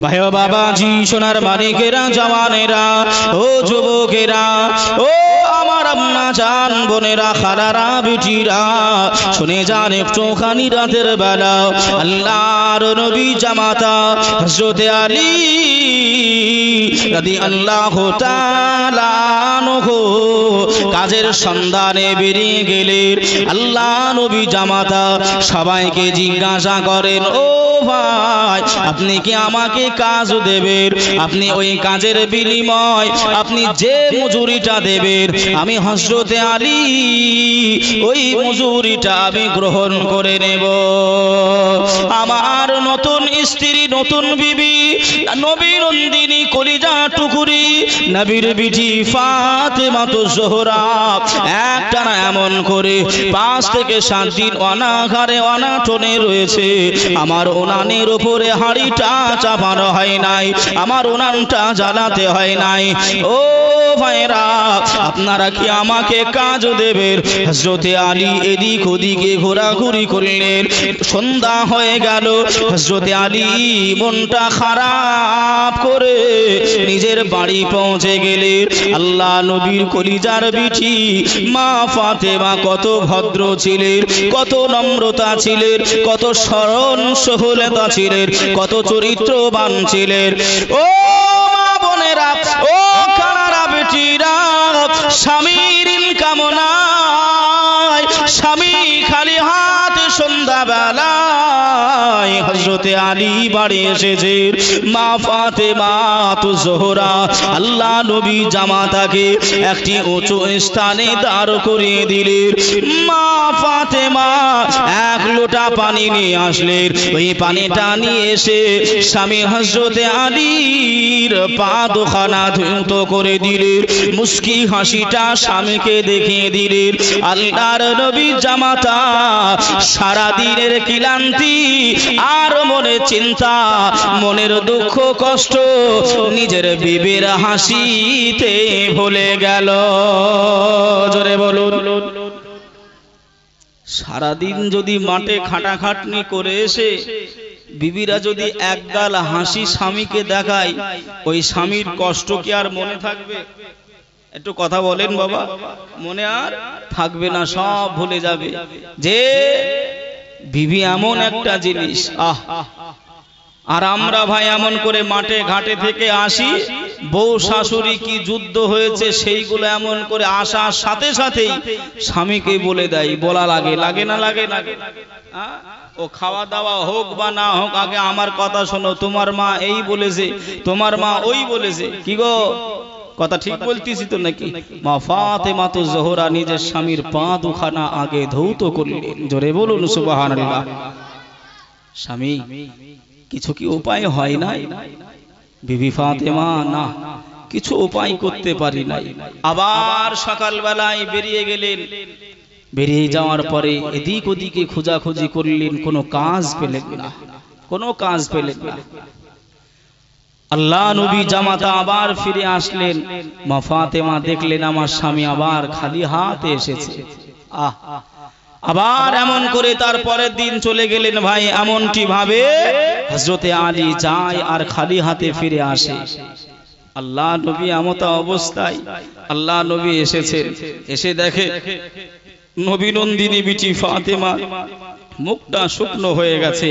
ভাই ও বাবাজি, সোনার মানিকেরা, জওয়ানেরা, ও যুবকেরা, ও আমার আম্মা জান, বোনেরা, খালারা, বিটিরা, শুনে যান একটুখানি রাতের বেলা আল্লাহর নবী জামাতা হযরতে আলী রাদিয়াল্লাহু তাআলা আনহু কাজের সন্ধানে বেরিয়ে গেলেন। আল্লাহ নবী জামাতা সবাইকে জিজ্ঞাসা করেন, ও ভাই, আপনি কি আমাকে কাজ দেবেন? আপনি ওই কাজের বিনিময় আপনি যে মজুরিটা দেবেন, আমি হযরতে আলী ওই মজুরিটা আমি গ্রহণ করে নেব। আমার নতুন স্ত্রী, নতুন বিবি, নবীর নন্দিনী, কলিজা টুকুরি, নবীর বিটি ফাতেমা তো জোহরা একটানা এমন করে 5 থেকে 7 দিন অনাহারে অনাটনে রয়েছে। আমার উনানের উপরে হাড়িটা চাপানো হয় নাই, আমার উনানটা জ্বালাতে হয় নাই। ও ভাইরা, আপনারা কি আমাকে কাজ দেবেন? হযরতে আলী এদিক ওদিকে ঘোরাঘুরি করলেন। সন্ধ্যা হয়ে গেল। হযরতে আলী মনটা খারাপ করে নিজের বাড়ি পৌঁছে গেলেন। আল্লাহ নবীর কলিজার বিটি মা ফাতেমা কত ভদ্র ছিলেন, কত নম্রতা ছিলেন, কত সরল সহলতা ছিলেন, কত চরিত্রবান ছিলেন। ও মা বোনেরা, ও খালারা, বেটিরা, স্বামীর কামনায় স্বামী খালি হাতে সন্ধ্যাবেলায় হযরতে আলী বাড়ি এসেছেন। মা ফাতেমা তো জোহরা আল্লাহ নবী জামাতাকে একটি উঁচু স্থানে দাঁড় করিয়ে দিলেন। মা ফাতেমা 1 লোটা পানি নিয়ে আসলেন। ওই পানিটা নিয়ে এসে স্বামী হযরতে আলীর পা দুখানা ধৌত করে দিলেন। মুস্কি হাসিটা স্বামীকে দেখিয়ে দিলেন। আল্লাহর নবী জামাতা সারা দিনের ক্লান্তি আর মনে চিন্তা, মনের দুঃখ কষ্ট নিজের বিবির হাসিতে ভুলে গেল। জোরে বলুন। সারাদিন যদি মাঠে খাটাখাটনি করে এসে বিবিরা যদি একগাল হাসি স্বামীকে দেখায়, ওই স্বামীর কষ্ট কি আর মনে থাকবে? একটু কথা বলেন বাবা, মনে আর থাকবে না, সব ভুলে যাবে। যে বিবি এমন একটা জিনিস, আর আমরা ভাই এমন করে মাঠে ঘাটে থেকে আসি, বউ শাশুড়ি কি যুদ্ধ হয়েছে সেইগুলো এমন করে আসার সাথে সাথেই স্বামীকে বলে দেয়। বলা লাগে, লাগে না লাগে না? ও খাওয়া দাওয়া হোক বা না হোক, আগে আমার কথা শোনো, তোমার মা এই বলেছে, তোমার মা ওই বলেছে। কি গো, কথা ঠিক বলতেছি তো নাকি? মা ফাতেমা তো জোহরা নিজের স্বামীর পা দুখানা আগে ধৌত করলেন। জোরে বলুন সুবহানাল্লাহ। স্বামী, কিছু কি উপায় হয় নাই? বিবি ফাতেমা, না, কিছু উপায় করতে পারি নাই। আবার সকালবেলায় বেরিয়ে গেলেন। বেরিয়ে যাওয়ার পরে এদিক ওদিকে খোঁজাখুঁজি করলেন, কোনো কাজ পেলেন না, কোনো কাজ পেলেন না। আল্লাহ নবী জামাতা আবার ফিরে আসলেন। মা ফাতেমা দেখলেন আমার স্বামী আবার খালি হাতে এসেছে। আবার এমন করে তার পরের দিন চলে গেলেন। ভাই, এমনটি ভাবে হযরতে আলী যায় আর খালি হাতে ফিরে আসে। আল্লাহ নবী এমতা অবস্থায় আল্লাহ নবী এসেছেন। এসে দেখে নবী নন্দিনী বিটি ফাতেমা মুখটা শুকনো হয়ে গেছে,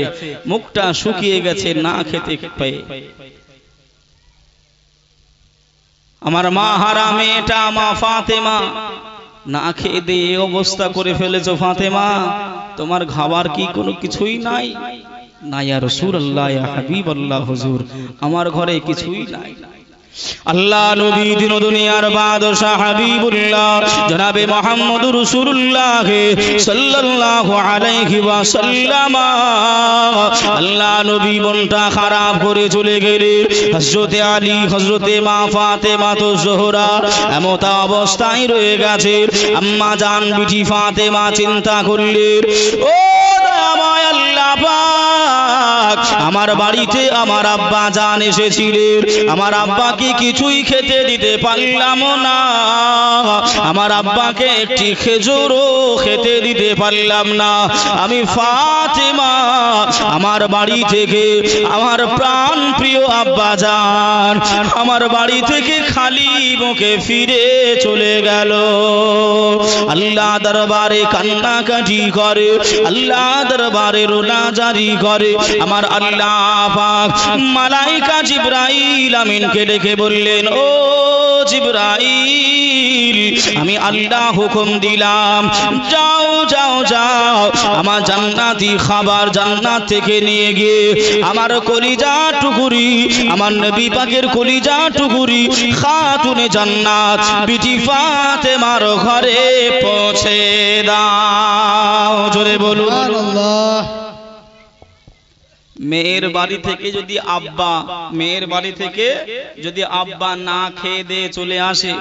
মুখটা শুকিয়ে গেছে না খেতে পেয়ে। আমার মা হারা মেয়েটা মা ফাতেমা না খেয়ে দিয়ে অবস্থা করে ফেলেছো। ফাতেমা, তোমার খাবার কি কোনো কিছুই নাই? না ইয়া রাসূলুল্লাহ, ইয়া হাবিবাল্লাহ, হুজুর, আমার ঘরে কিছুই নাই। আল্লাহ নবী দিন দুনিয়ার বাদশা হাবিবুল্লাহ জনাবে মুহাম্মদুর রাসূলুল্লাহ সাল্লাল্লাহু আলাইহি ওয়াসাল্লাম আল্লাহ নবী মনটা খারাপ করে চলে গেলেন। হযরতে আলী, হযরতে মা ফাতেমা তো জোহরা এমতা অবস্থায় রয়ে গেছে। আম্মা জান বিটি ফাতেমা চিন্তা করলেন, ও দয়াময় আল্লাহ পাক, পাক আমার বাড়িতে আমার আব্বা জান এসেছিলেন, আমার আব্বাকে কিছুই খেতে দিতে পারলাম না, আমার আব্বাকে একটি খেজুরও খেতে দিতে পারলাম না। আমি ফাতেমা আমার বাড়ি থেকে আমার প্রাণ প্রিয় আব্বা জান আমার বাড়ি থেকে খালি মুখে ফিরে চলে গেল। আল্লাহ দরবারে কান্নাকাটি করে, আল্লাহ দরবারে রোনা জারি করে। আমার আল্লাহ পাক মালাইকা জিবরাইল আমিনকে ডেকে বললেন, ও জিবরাইল, আমি আল্লাহ হুকুম দিলাম, যাও যাও যাও, আমার জান্নাতি খাবার জান্নাত থেকে নিয়ে গিয়ে আমার কলিজা টুকুরি, আমার নবী পাকের কলিজা টুকুরি খাতুনে জান্নাত বিটি ফাতেমার ঘরে পৌঁছে দাও। জোরে বলুন সুবহানাল্লাহ। মেয়ের বাড়ি থেকে যদি আব্বা, মেয়ের বাড়ি থেকে যদি আব্বা না খেয়ে দিয়ে চলে আসে,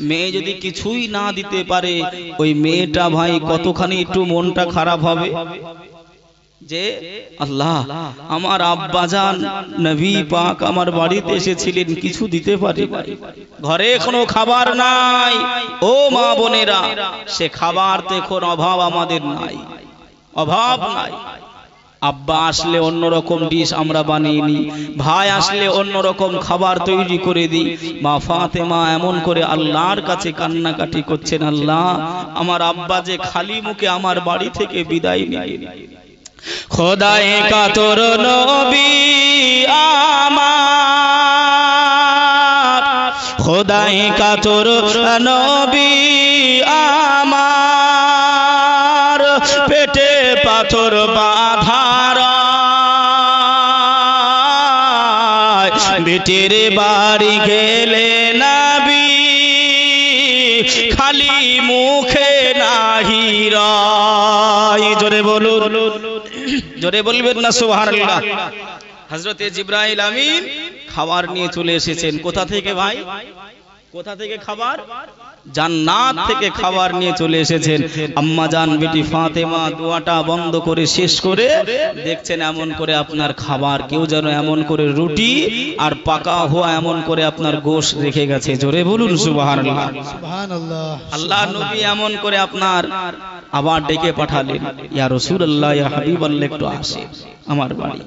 মেয়ে যদি কিছুই না দিতে পারে, ওই মেয়েটা ভাই কতখানি একটু মনটা খারাপ হবে যে আল্লাহ আমার আব্বাজান নবী পাক আমার বাড়িতে এসেছিলেন, কিছু দিতে পারে না, ঘরে কোনো খাবার নাই। ও মা বোনেরা, সে খাবার দেখুন অভাব আমাদের নাই, অভাব নাই। আব্বা আসলে অন্যরকম ডিশ আমরা বানিয়ে নিই, ভাই আসলে অন্যরকম খাবার তৈরি করে দিই। মা ফাতেমা এমন করে আল্লাহর কাছে কান্নাকাটি করছেন, আল্লাহ আমার আব্বা যে খালি মুখে আমার বাড়ি থেকে বিদায় নিয়ে, খোদায়ে কা তোর নবী আমার, খোদায়ে কা তোর নবী আমার, পেটে পাথর বাঁধার বেটের বাড়ি গেলে নবী, খালি মুখে নাহি রায়। জোরে বলুন, জোরে বলবেন না সুবহানাল্লাহ। হযরতে জিবরাইল আমিন খাবার নিয়ে চলে এসেছেন। কোথা থেকে ভাই? কোথা থেকে খাবার? জান্নাত থেকে খাবার নিয়ে চলে এসেছেন। আম্মা জান বেটি ফাতেমা দোয়াটা বন্ধ করে শেষ করে দেখছেন এমন করে আপনার খাবার, কেউ যেন এমন করে রুটি আর পাকা হওয়া এমন করে আপনার গোশত রেখে গেছে। জোরে বলুন সুবহানাল্লাহ। সুবহানাল্লাহ। আল্লাহ নবী এমন করে আপনার আবার ডেকে পাঠালেন, ইয়া রাসূলুল্লাহ, ইয়া হাবিবাল্লাহ, একটু আসেন আমার বাড়ি।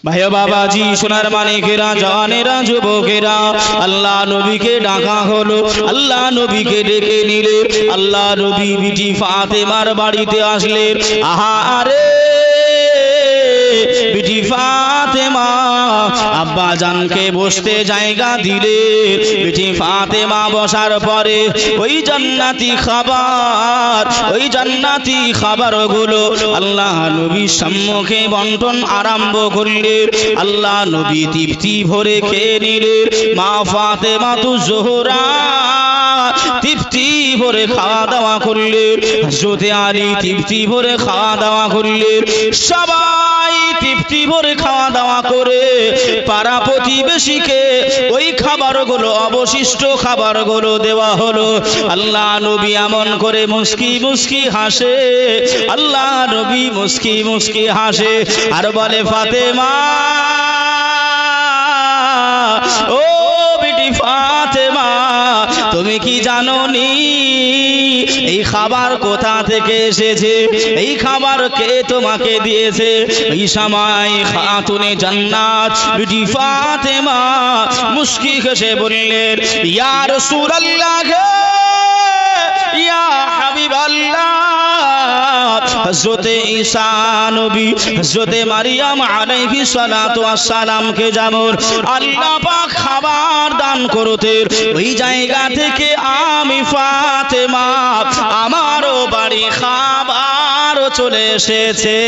ভাই বাবাজি, সোনার মানিকেরা, জওয়ানেরা, যুবকেরা, আল্লাহ নবীকে ডাকা হলো, আল্লাহ নবীকে ডেকে নিলে, আল্লাহ নবী বিটি ফাতেমার বাড়িতে আসলেন। আহা আরে বিটি ফাতেমা আব্বা জানকে বসতে জায়গা দিলে, বিটি ফাতেমা বসার পরে ওই জান্নাতি খাবার, ওই জান্নাতি খাবারগুলো আল্লাহ নবীর সম্মুখে বন্টন আরম্ভ করলেন। আল্লাহ নবী তৃপ্তি ভরে খেয়ে নিলেন। মা ফাতেমা তু জোহরা তৃপ্তি ভরে খাওয়া দাওয়া করলেন। হযরতে আলী তৃপ্তি ভরে খাওয়া দাওয়া করলেন। সবাই তৃপ্তি ভরে খাওয়া দাওয়া করে পাড়া প্রতিবেশীকে ওই খাবারগুলো, অবশিষ্ট খাবারগুলো দেওয়া হলো। আল্লাহ নবী এমন করে মুস্কি মুস্কি হাসে, আল্লাহ নবী মুস্কি মুস্কি হাসে আর বলে, ফাতেমা, ও বিটি ফাতেমা, তুমি কি জানো নি এই খাবার কোথা থেকে এসেছে? এই খাবার কে তোমাকে দিয়েছে? এই সময় খাতুনে জান্নাত বিটি ফাতেমা মুস্কি হেসে বললেন, ইয়া রাসূলুল্লাহ, ইয়া হাবিবাল্লাহ, হযরতে ঈসা নবী, হযরতে মারিয়াম আলাইহিস সালাতু ওয়াস সালামকে যেমন আল্লাহ পাক খাবার দান করতেন, ওই জায়গা থেকে আমি ফাতেমা আমারও বাড়ি খাবার চলে এসেছে।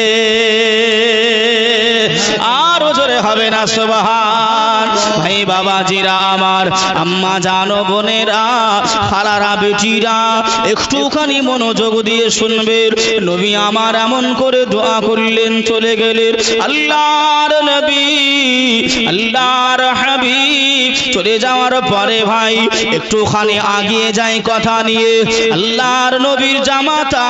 আরো জোরে হবে না সুবহান। ভাই বাবাজিরা আমার, আম্মা জানো, বোনেরা, খালারা, বেটিরা, একটুখানি মনোযোগ দিয়ে শুনবেন। নবী আমার এমন করে দোয়া করলেন, চলে গেলেন। আল্লাহর নবী, আল্লাহর হাবিব চলে যাওয়ার পরে ভাই একটুখানি আগিয়ে যায় কথা নিয়ে আল্লাহর নবীর জামাতা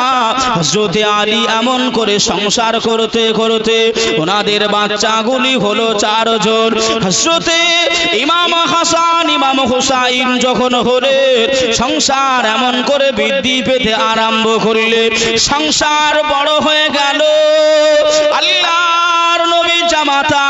হযরতে আলী এমন করে সংসার করতে করতে ওনাদের বাচ্চাগুলি হলো 4 জন। হযরতে ইমাম হাসান ইমাম হুসাইন যখন হলে সংসার এমন করে বৃদ্ধি পেতে আরম্ভ করলে সংসার বড় হয়ে গেল। আল্লাহর নবীর জামাতা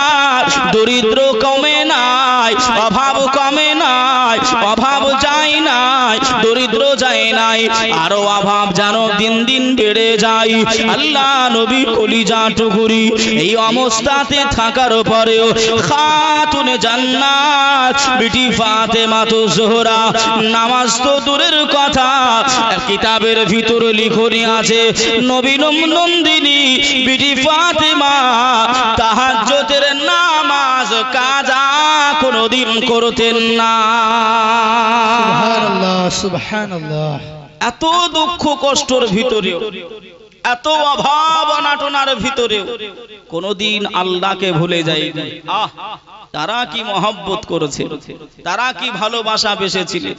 দরিদ্র কমে নাই, অভাব কমে নাই, অভাব যায় নাই, দরিদ্র যায় নাই, আরো অভাব যেন দিন দিন বেড়ে যায়। আল্লাহ নবী কলিজা টুকুরি এই অবস্থাতে থাকার পরেও খাতুনে জান্নাত বিটি ফাতেমা তো জোহরা নামাজ তো দূরের কথা, কিতাবের ভিতর লিখনি আছে নবী নন্দিনী বিটি ফাতেমা তাহাজ্জুদের নামাজ কাজা কোনদিন করতেন না। সুবহানাল্লাহ সুবহানাল্লাহ। এত দুঃখ কষ্টের ভিতরেও, এত অভাব অনাটনার ভিতরেও কোনদিন আল্লাহকে ভুলে যায়নি। তারা কি মহব্বত করেছে, তারা কি ভালোবাসা বেসেছিলেন।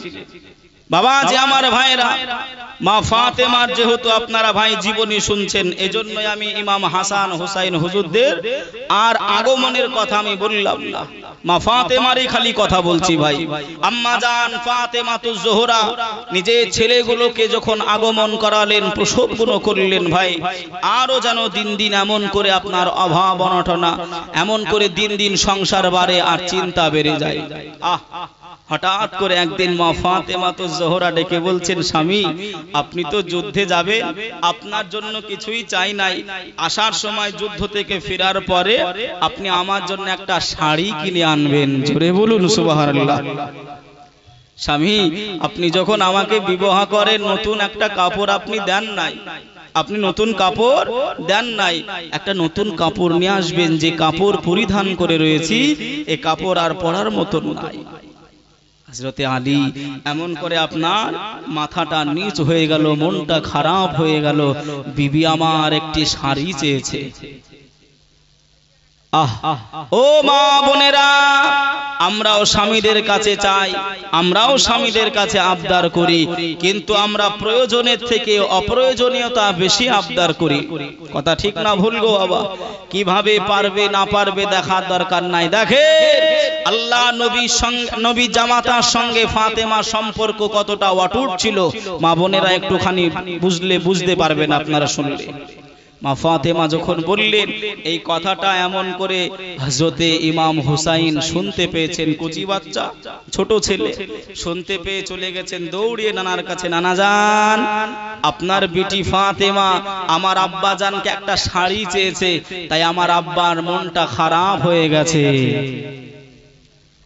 বাবা যে আমার ভাইরা, মা ফাতেমার যেহেতু আপনারা ভাই জীবনী শুনছেন, এজন্যই আমি ইমাম হাসান হুসাইন হুজুরদের আর আগমনের কথা আমি বললাম না, মা ফাতেমারই খালি কথা বলছি ভাই। আম্মা জান ফাতেমাতুজ জোহরা নিজের ছেলেগুলোকে যখন আগমন করালেন, প্রসবগুলো করলেন ভাই, আরো যেন দিন দিন এমন করে আপনার অভাব অনটনা, এমন করে দিন দিন সংসার বাড়ে আর চিন্তা বেড়ে যায়। হঠাৎ করে একদিন মা ফাতেমাতুজ জোহরা ডেকে বলছেন, স্বামী আপনি তো যুদ্ধে যাবেন, আপনার জন্য কিছুই চাই নাই, আসার সময় যুদ্ধ থেকে ফেরার পরে আপনি আমার জন্য একটা শাড়ি কিনে আনবেন। জোরে বলুন সুবহানাল্লাহ। স্বামী আপনি যখন আমাকে বিবাহ করেন নতুন একটা কাপড় আপনি দেন নাই, আপনি নতুন কাপড় দেন নাই, একটা নতুন কাপড় নিয়ে আসবেন, যে কাপড় পরিধান করে রয়েছি এই কাপড় আর পরার মতন নাই। হযরতে আলী এমন করে আপনার মাথাটা নিচ হয়ে গেল, মনটা খারাপ হয়ে গেল, বিবি আমার একটি শাড়ি চেয়েছে। ও মা বোনেরা, আমরাও স্বামীদের কাছে চাই, আমরাও স্বামীদের কাছে আবদার করি, কিন্তু আমরা প্রয়োজনের থেকে অপ্রয়োজনীয়তা বেশি আবদার করি। কথা ঠিক না ভুল গো বাবা? কিভাবে পারবে না পারবে দেখার দরকার নাই। দেখে আল্লাহ নবী জামাতার সঙ্গে ফাতেমার সম্পর্ক কতটা অটুট ছিল, মা বোনেরা একটুখানি বুঝতে পারবেন আপনারা শুনলে। মা ফাতেমা যখন বললেন এই কথাটা, এমন করে হযরতে ইমাম হুসাইন শুনতে পেয়েছেন, কুচি বাচ্চা ছোট ছেলে শুনতে পেয়ে চলে গেছেন দৌড়িয়ে নানার কাছে। নানা জান, আপনার বিটি ফাতেমা আমার আব্বা জানকে একটা শাড়ি চেয়েছে, তাই আমার আব্বার মনটা খারাপ হয়ে গেছে।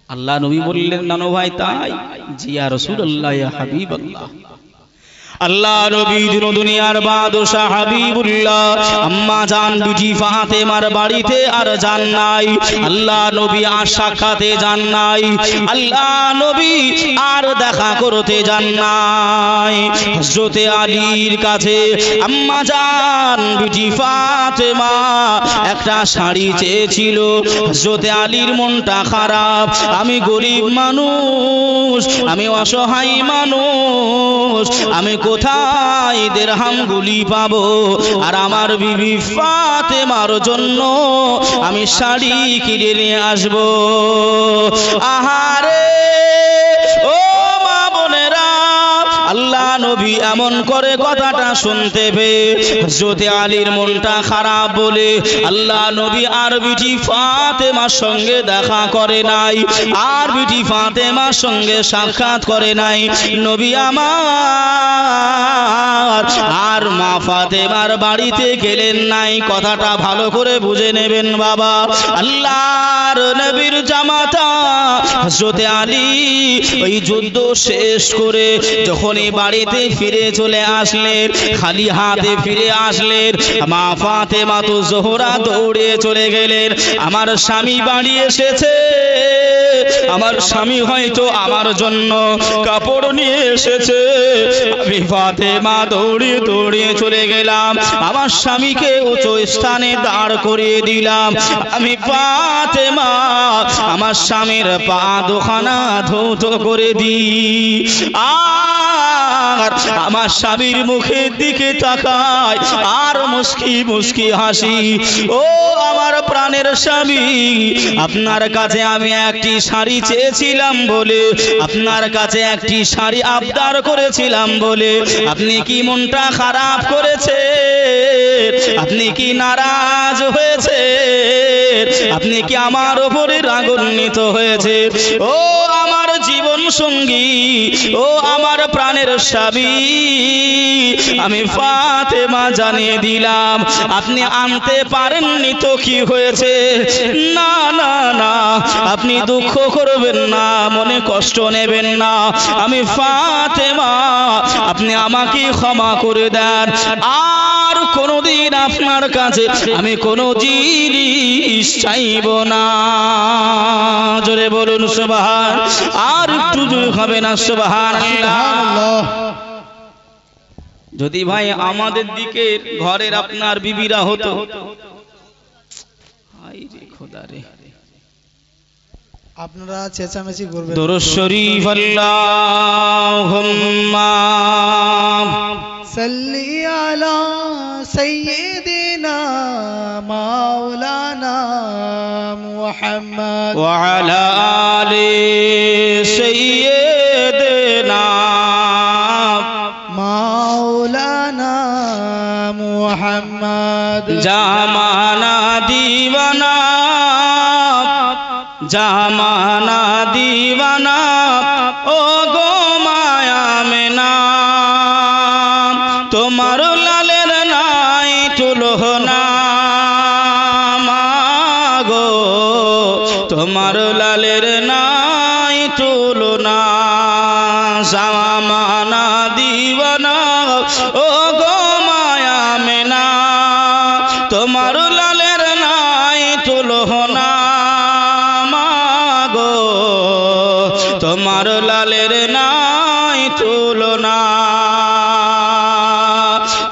আল্লাহ নবী বললেন, নানু ভাই তাই? জি ইয়া রাসূলুল্লাহ ইয়া হাবিবাল্লাহ। আল্লাহ নবী দুনিয়ার বাদশা হাবিবুল্লাহ আম্মা জান বিটি ফাতেমার বাড়িতে আর যান নাই, আল্লাহ নবী আর সাক্ষাতে যান নাই, আল্লাহ নবী আর দেখা করতে যান নাই। হযরতে আলীর কাছে আম্মা জান বিটি ফাতেমা একটা শাড়ি চেয়েছিল। হযরতে আলীর মনটা খারাপ, আমি গরিব মানুষ, আমি অসহায় মানুষ, আমি কোথায় দিরহাম গুলি পাবো, আর আমার বিবি ফাতেমার জন্য আমি শাড়ি কিনে নিয়ে আসবো। আহারে ও মা বোনেরা, আল্লাহ নবী এমন করে কথাটা শুনতে পেয়ে হযরতে আলীর মনটা খারাপ বলে আল্লাহ নবী আর বিটি ফাতেমার সঙ্গে দেখা করে নাই, আর বিটি ফাতেমার সঙ্গে সাক্ষাৎ করে নাই। নবী আমার আর মা ফাতেমার বাড়িতে গেলেন নাই। কথাটা ভালো করে বুঝে নেবেন বাবা। আল্লাহর নবীর জামাতা হযরতে আলী ওই যুদ্ধ শেষ করে যখন এই বাড়িতে ফিরে চলে আসলেন, খালি হাতে ফিরে আসলেন, মা ফাতেমা তো জোহরা দৌড়ে চলে গেলেন, আমার স্বামী বাড়ি এসেছে, আমার স্বামী হয়তো আমার জন্য কাপড় নিয়ে এসেছে। আমি ফাতেমা দৌড়িয়ে দৌড়িয়ে চলে গেলাম, আমার স্বামীকে উঁচু স্থানে দাঁড় করিয়ে দিলাম। আমি ফাতেমা আমার স্বামীর পা দুখানা ধৌত করে দিই, আর আমার স্বামীর মুখের দিকে তাকাই আর মুস্কি মুস্কি হাসি। ও আমার প্রাণের স্বামী, আপনার কাছে আমি একটি শাড়ি চেয়েছিলাম বলে, আপনার কাছে একটি শাড়ি আবদার করেছিলাম বলে আপনি কি মনটা খারাপ করেছে? আপনি কি নারাজ হয়েছে? আপনি কি আমার উপরে রাগান্বিত হয়েছে? ও আমার জীবন সঙ্গী, ও আমার প্রাণের স্বামী, আমি ফাতেমা জানিয়ে দিলাম আপনি আনতে পারেননি তো কি হয়েছে? না না না, আপনি দুঃখ করবেন না, মনে কষ্ট নেবেন না। আমি ফাতেমা, আপনি আমাকে ক্ষমা করে দেন, আর কোনোদিন আপনার কাছে আমি কোনো জিনিস চাইব না। জোরে বলুন সুবহান, আর একটু জোরে হবে না সুবহানাল্লাহ। যদি ভাই আমাদের দিকে ঘরের আপনার বিবিরা হতো, হায় রে খোদা রে, আপনারা চেঁচামেচি করবেন। দরুদ শরীফ আল্লাহুম্মা সাল্লি আলা সাইয়্যিদিনা মাওলানা মুহাম্মদ ওয়া আলা আলি সাইয়্যিদিনা মাওলানা মুহাম্মদ। জামানা দিওয়ানা, জামানা দিওয়ানা, ও গো মায়া মেনা, তোমার লালের নাই তুলনা, মাগো তোমার লালের নাই তুলনা। জামানা দিওয়ানা, ও গো মায়া মেনা, তোমার লালের নাই তুলনা, মাগো তোমার লালের নাই তুলনা।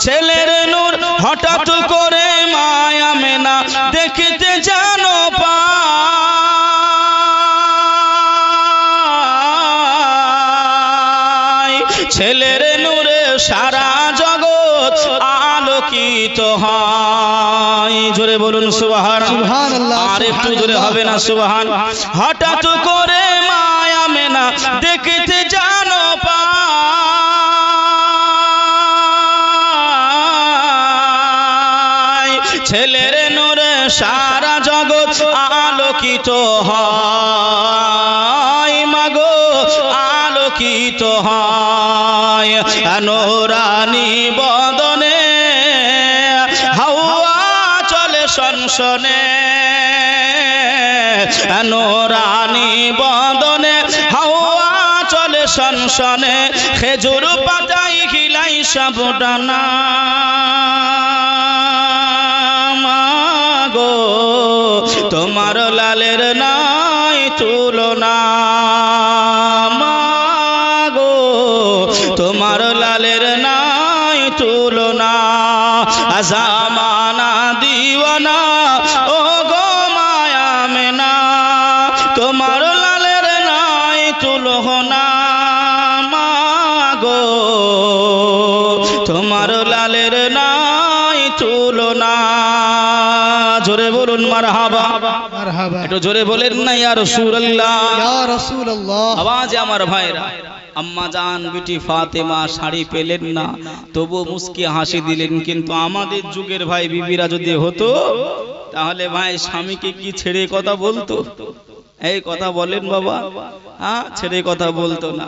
ছেলের নূর হঠাৎ করে মায়া মেনা দেখতে জানো পায়, ছেলের নূরে সারা জগৎ আলোকিত হয়। জোরে বলুন সুবহানাল্লাহ, আর একটু জোরে হবে না সুবহান। হঠাৎ করে মায়া মেনা দেখতে জানো পায়, ছেলের নূরে সারা জগৎ আলোকিত হয়, মাগো আলোকিত হয়। নূরানী বদনে হাওয়া চলে সনসনে, নূরানী বদনে হাওয়া চলে সনসনে, খেজুর পাতায় খিলাই সাবুদানা, মাগো তোমার লালের নাই তুলনা, মাগো তোমার লালের নাই তুলনা। জামানা দিওয়ানা, ও গো মায়া মেনা, তোমার লালের নাই তুলনা, মাগো তোমার লালের নাই তুলনা। জোরে বলুন মারহাবা, মারহাবা। একটু জোরে বলেন না ইয়া রাসূলুল্লাহ, ইয়া রাসূলুল্লাহ। আওয়াজে আমার ভাইরা। আম্মা জান বিটি ফাতেমা শাড়ি পেলেন না, তবু মুস্কি হাসি দিলেন। কিন্তু আমাদের যুগের ভাই বিবিরা যদি হতো, তাহলে ভাই স্বামীকে কি ছেড়ে কথা বলতো? এই কথা বলেন বাবা, হ্যাঁ ছেড়ে কথা বলতো না।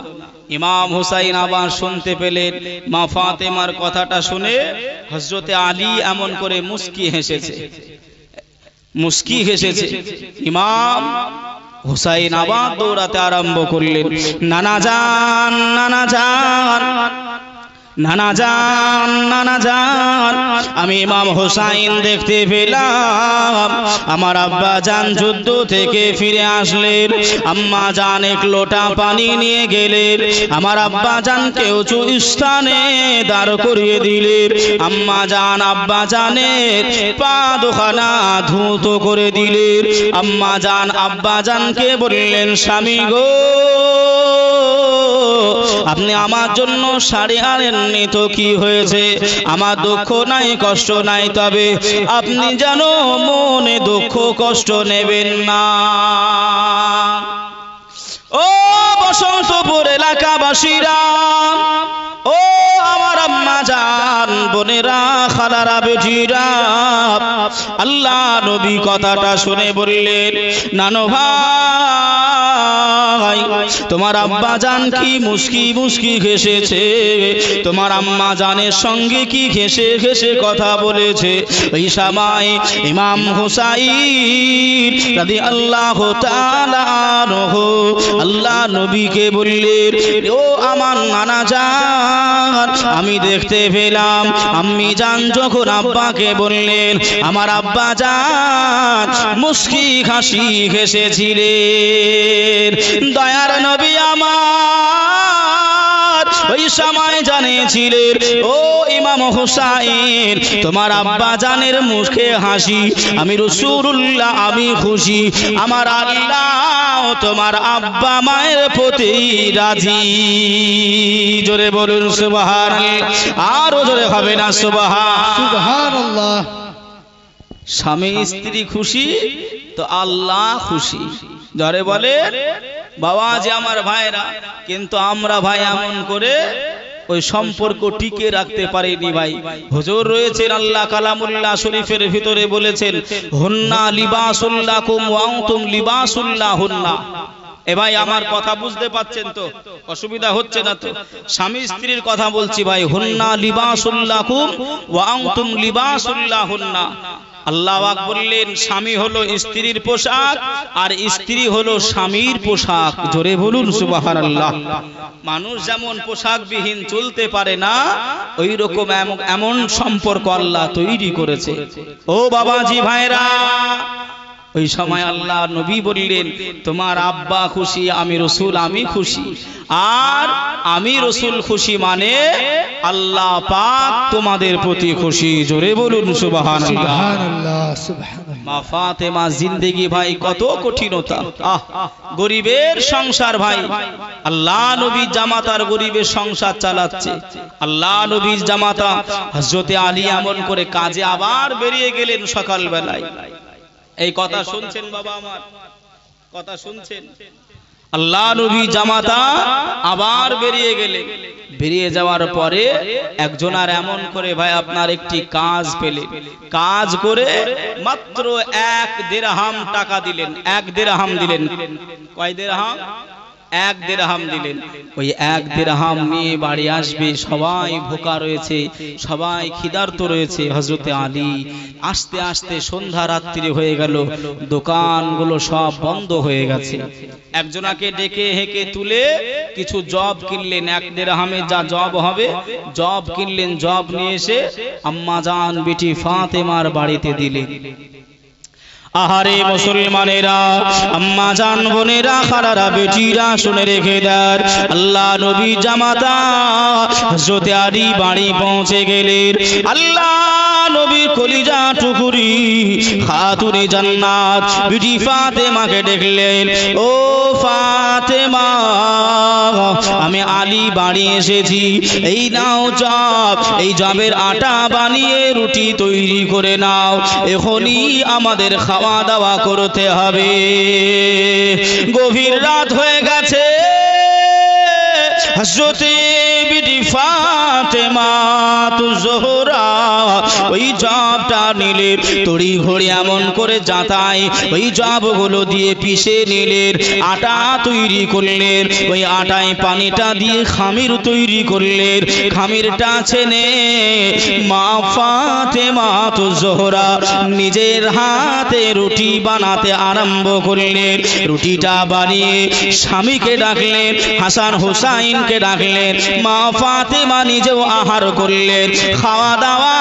ইমাম হুসাইন আবার শুনতে পেলেন মা ফাতেমার কথাটা শুনে হযরতে আলী এমন করে মুস্কি হেসেছে, মুস্কি হেসেছে। ইমাম হুসাইন আবার দৌড়াতে আরম্ভ করলেন, নানা জান, নানা জান, নানা জান আমি ইমাম হোসাইন দেখতে পেলাম আমার আব্বা জান যুদ্ধ থেকে ফিরে আসলেন আম্মা জান এক লোটা পানি নিয়ে গেলেন আমার আব্বা জানকে উঁচু স্থানে দাঁড় করিয়ে দিলেন আম্মা জান আব্বা জানের পা দুখানা ধৌত করে দিলেন আম্মা জান আব্বা জানকে বললেন স্বামী গো আপনি আমার জন্য শাড়ি আনেননি তো কি হয়েছে আমার দুঃখ নাই কষ্ট নাই তবে আপনি যেন মনে দুঃখ কষ্ট নেবেন না ও বসন্তপুর এলাকাবাসীরা ও আমার আম্মা জান বোনেরা খালারা বেটিরা আল্লাহ নবী কথাটা শুনে বললেন নানো ভাই তোমার আব্বা জান কি মুস্কি মুস্কি হেসেছে তোমার আম্মা জানের সঙ্গে কি হেসে হেসে কথা বলেছে ওই সময় ইমাম হুসাইন রাদিয়াল্লাহু তাআলা আনহু আল্লাহ নবীকে বললেন ও আমার নানা জান আমি দেখতে পেলাম আম্মি জান যখন আব্বাকে বললেন আমার আব্বা জান মুস্কি হাসি হেসেছিলেন দয়ার নবী আমার ওই সময় জানিয়েছিলেন ও ইমাম হুসাইন তোমার আব্বা জানের মুখে হাসি আমি রাসূলুল্লাহ আমি খুশি আমার আল্লাহ তোমার আব্বা মায়ের প্রতি রাজি জোরে বলুন সুবহানাল্লাহ আরো জোরে হবে না সুবহানাল্লাহ স্বামী স্ত্রী খুশি তো আল্লাহ খুশি জোরে বলে বাবা যে আমার ভাইরা কিন্তু আমরা ভাই এমন করে ওই সম্পর্ক টিকে রাখতে পারিনি ভাই হুজুর রয়েছেন আল্লাহ কালামুল্লাহ শরীফের ভিতরে বলেছেন হুন্না লিবাসুল লাকুম ওয়া আনতুম লিবাসুল লাহুন্না এ ভাই আমার কথা বুঝতে পাচ্ছেন তো অসুবিধা হচ্ছে না তো স্বামী স্ত্রীর কথা বলছি ভাই হুন্না লিবাসুল লাকুম ওয়া আনতুম লিবাসুল লাহুন্না আল্লাহ পাক বললেন স্বামী হলো স্ত্রীর পোশাক আর স্ত্রী হলো স্বামীর পোশাক জোরে বলুন সুবহানাল্লাহ মানুষ যেমন পোশাকবিহীন চলতে পারে না ওই রকম এমন সম্পর্ক আল্লাহ তৈরি করেছে ও বাবাজি ভাইরা ওই সময় আল্লাহ নবী বললেন তোমার আব্বা খুশি আমি রাসূল আমি খুশি আর আমি রাসূল খুশি মানে আল্লাহ পাক তোমাদের প্রতি খুশি জোরে বলুন সুবহানাল্লাহ সুবহানাল্লাহ মা ফাতেমা জিন্দেগি ভাই কত কঠিনতা গরিবের সংসার ভাই আল্লাহ নবীর জামাতার গরিবের সংসার চালাচ্ছে আল্লাহ নবীর জামাতা হযরতে আলী এমন করে কাজে আবার বেরিয়ে গেলেন সকাল বেলায় এই কথা শুনছেন বাবা আমার কথা শুনছেন আল্লাহ নবী জামাতা আবার বেরিয়ে গেলেন বেরিয়ে যাওয়ার পরে একজন আর এমন করে ভাই আপনার একটি কাজ পেলে কাজ করে মাত্র 1 দিরহাম টাকা দিলেন 1 দিরহাম দিলেন কয় দিরহাম 1 দিরহাম দিলেন ওই 1 দিরহাম নিয়ে বাড়ি আসবে সবাই ভোকা রয়েছে সবাই খিদার্ত রয়েছে হযরতে আলী আস্তে আস্তে সন্ধ্যা রাত্রি হয়ে গেল দোকানগুলো সব বন্ধ হয়ে গেছে একজনাকে ডেকে হেকে তুলে কিছু জব কিনলেন 1 দিরহামে যা জব হবে জব কিনলেন জব নিয়ে এসে আম্মা জান বেটি ফাতেমার বাড়িতে দিলেন আহারে মুসলমানেরা আম্মা জান বোনেরা খালারা বেটিরা শুনে রেখে দেন আল্লাহ নবী জামাতা হযরতে আলী বাড়ি পৌঁছে গেলেন আল্লাহ নবীর কলিজা টুকুরি খাতুনে জান্নাত বিটি ফাতেমাকে দেখলেন ও ফাতেমা আমি আলী বাড়ি এসেছি এই নাও জব এই জবের আটা বানিয়ে রুটি তৈরি করে নাও এখনই আমাদের খাওয়া দাওয়া করতে হবে গভীর রাত হয়ে গেছে হযরতে বিবি ফাতেমা জোহরা ওই জবটা নিলেন তড়ি ঘড়ি এমন করে যাতাই ওই জবগুলো দিয়ে পিষে নিলেন আটা তৈরি করলেন ওই আটায় পানিটা দিয়ে খামির তৈরি করলেন খামিরটা ছেনে মা ফাতেমা জোহরা নিজের হাতে রুটি বানাতে আরম্ভ করলেন রুটিটা বানিয়ে স্বামীকে ডাকলেন হাসান হুসাইনকে ডাকলেন মা ফাতেমা নিজেও আহার করলেন, খাওয়া দাওয়া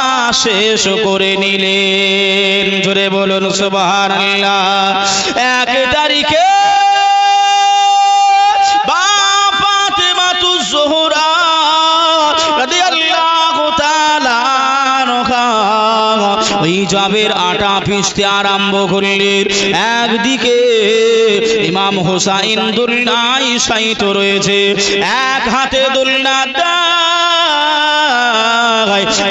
শেষ করে নিলেন। জোরে বলুন সুবহানাল্লাহ। 1 তারিখে ফাতেমাতুজ জোহরা রাদিয়াল্লাহু তাআলা আনহা ওই জবের আটা পিষতে আরম্ভ করলেন। একদিকে ইমাম হোসাইন দোলনায় শায়িত রয়েছে, এক হাতে দোলনা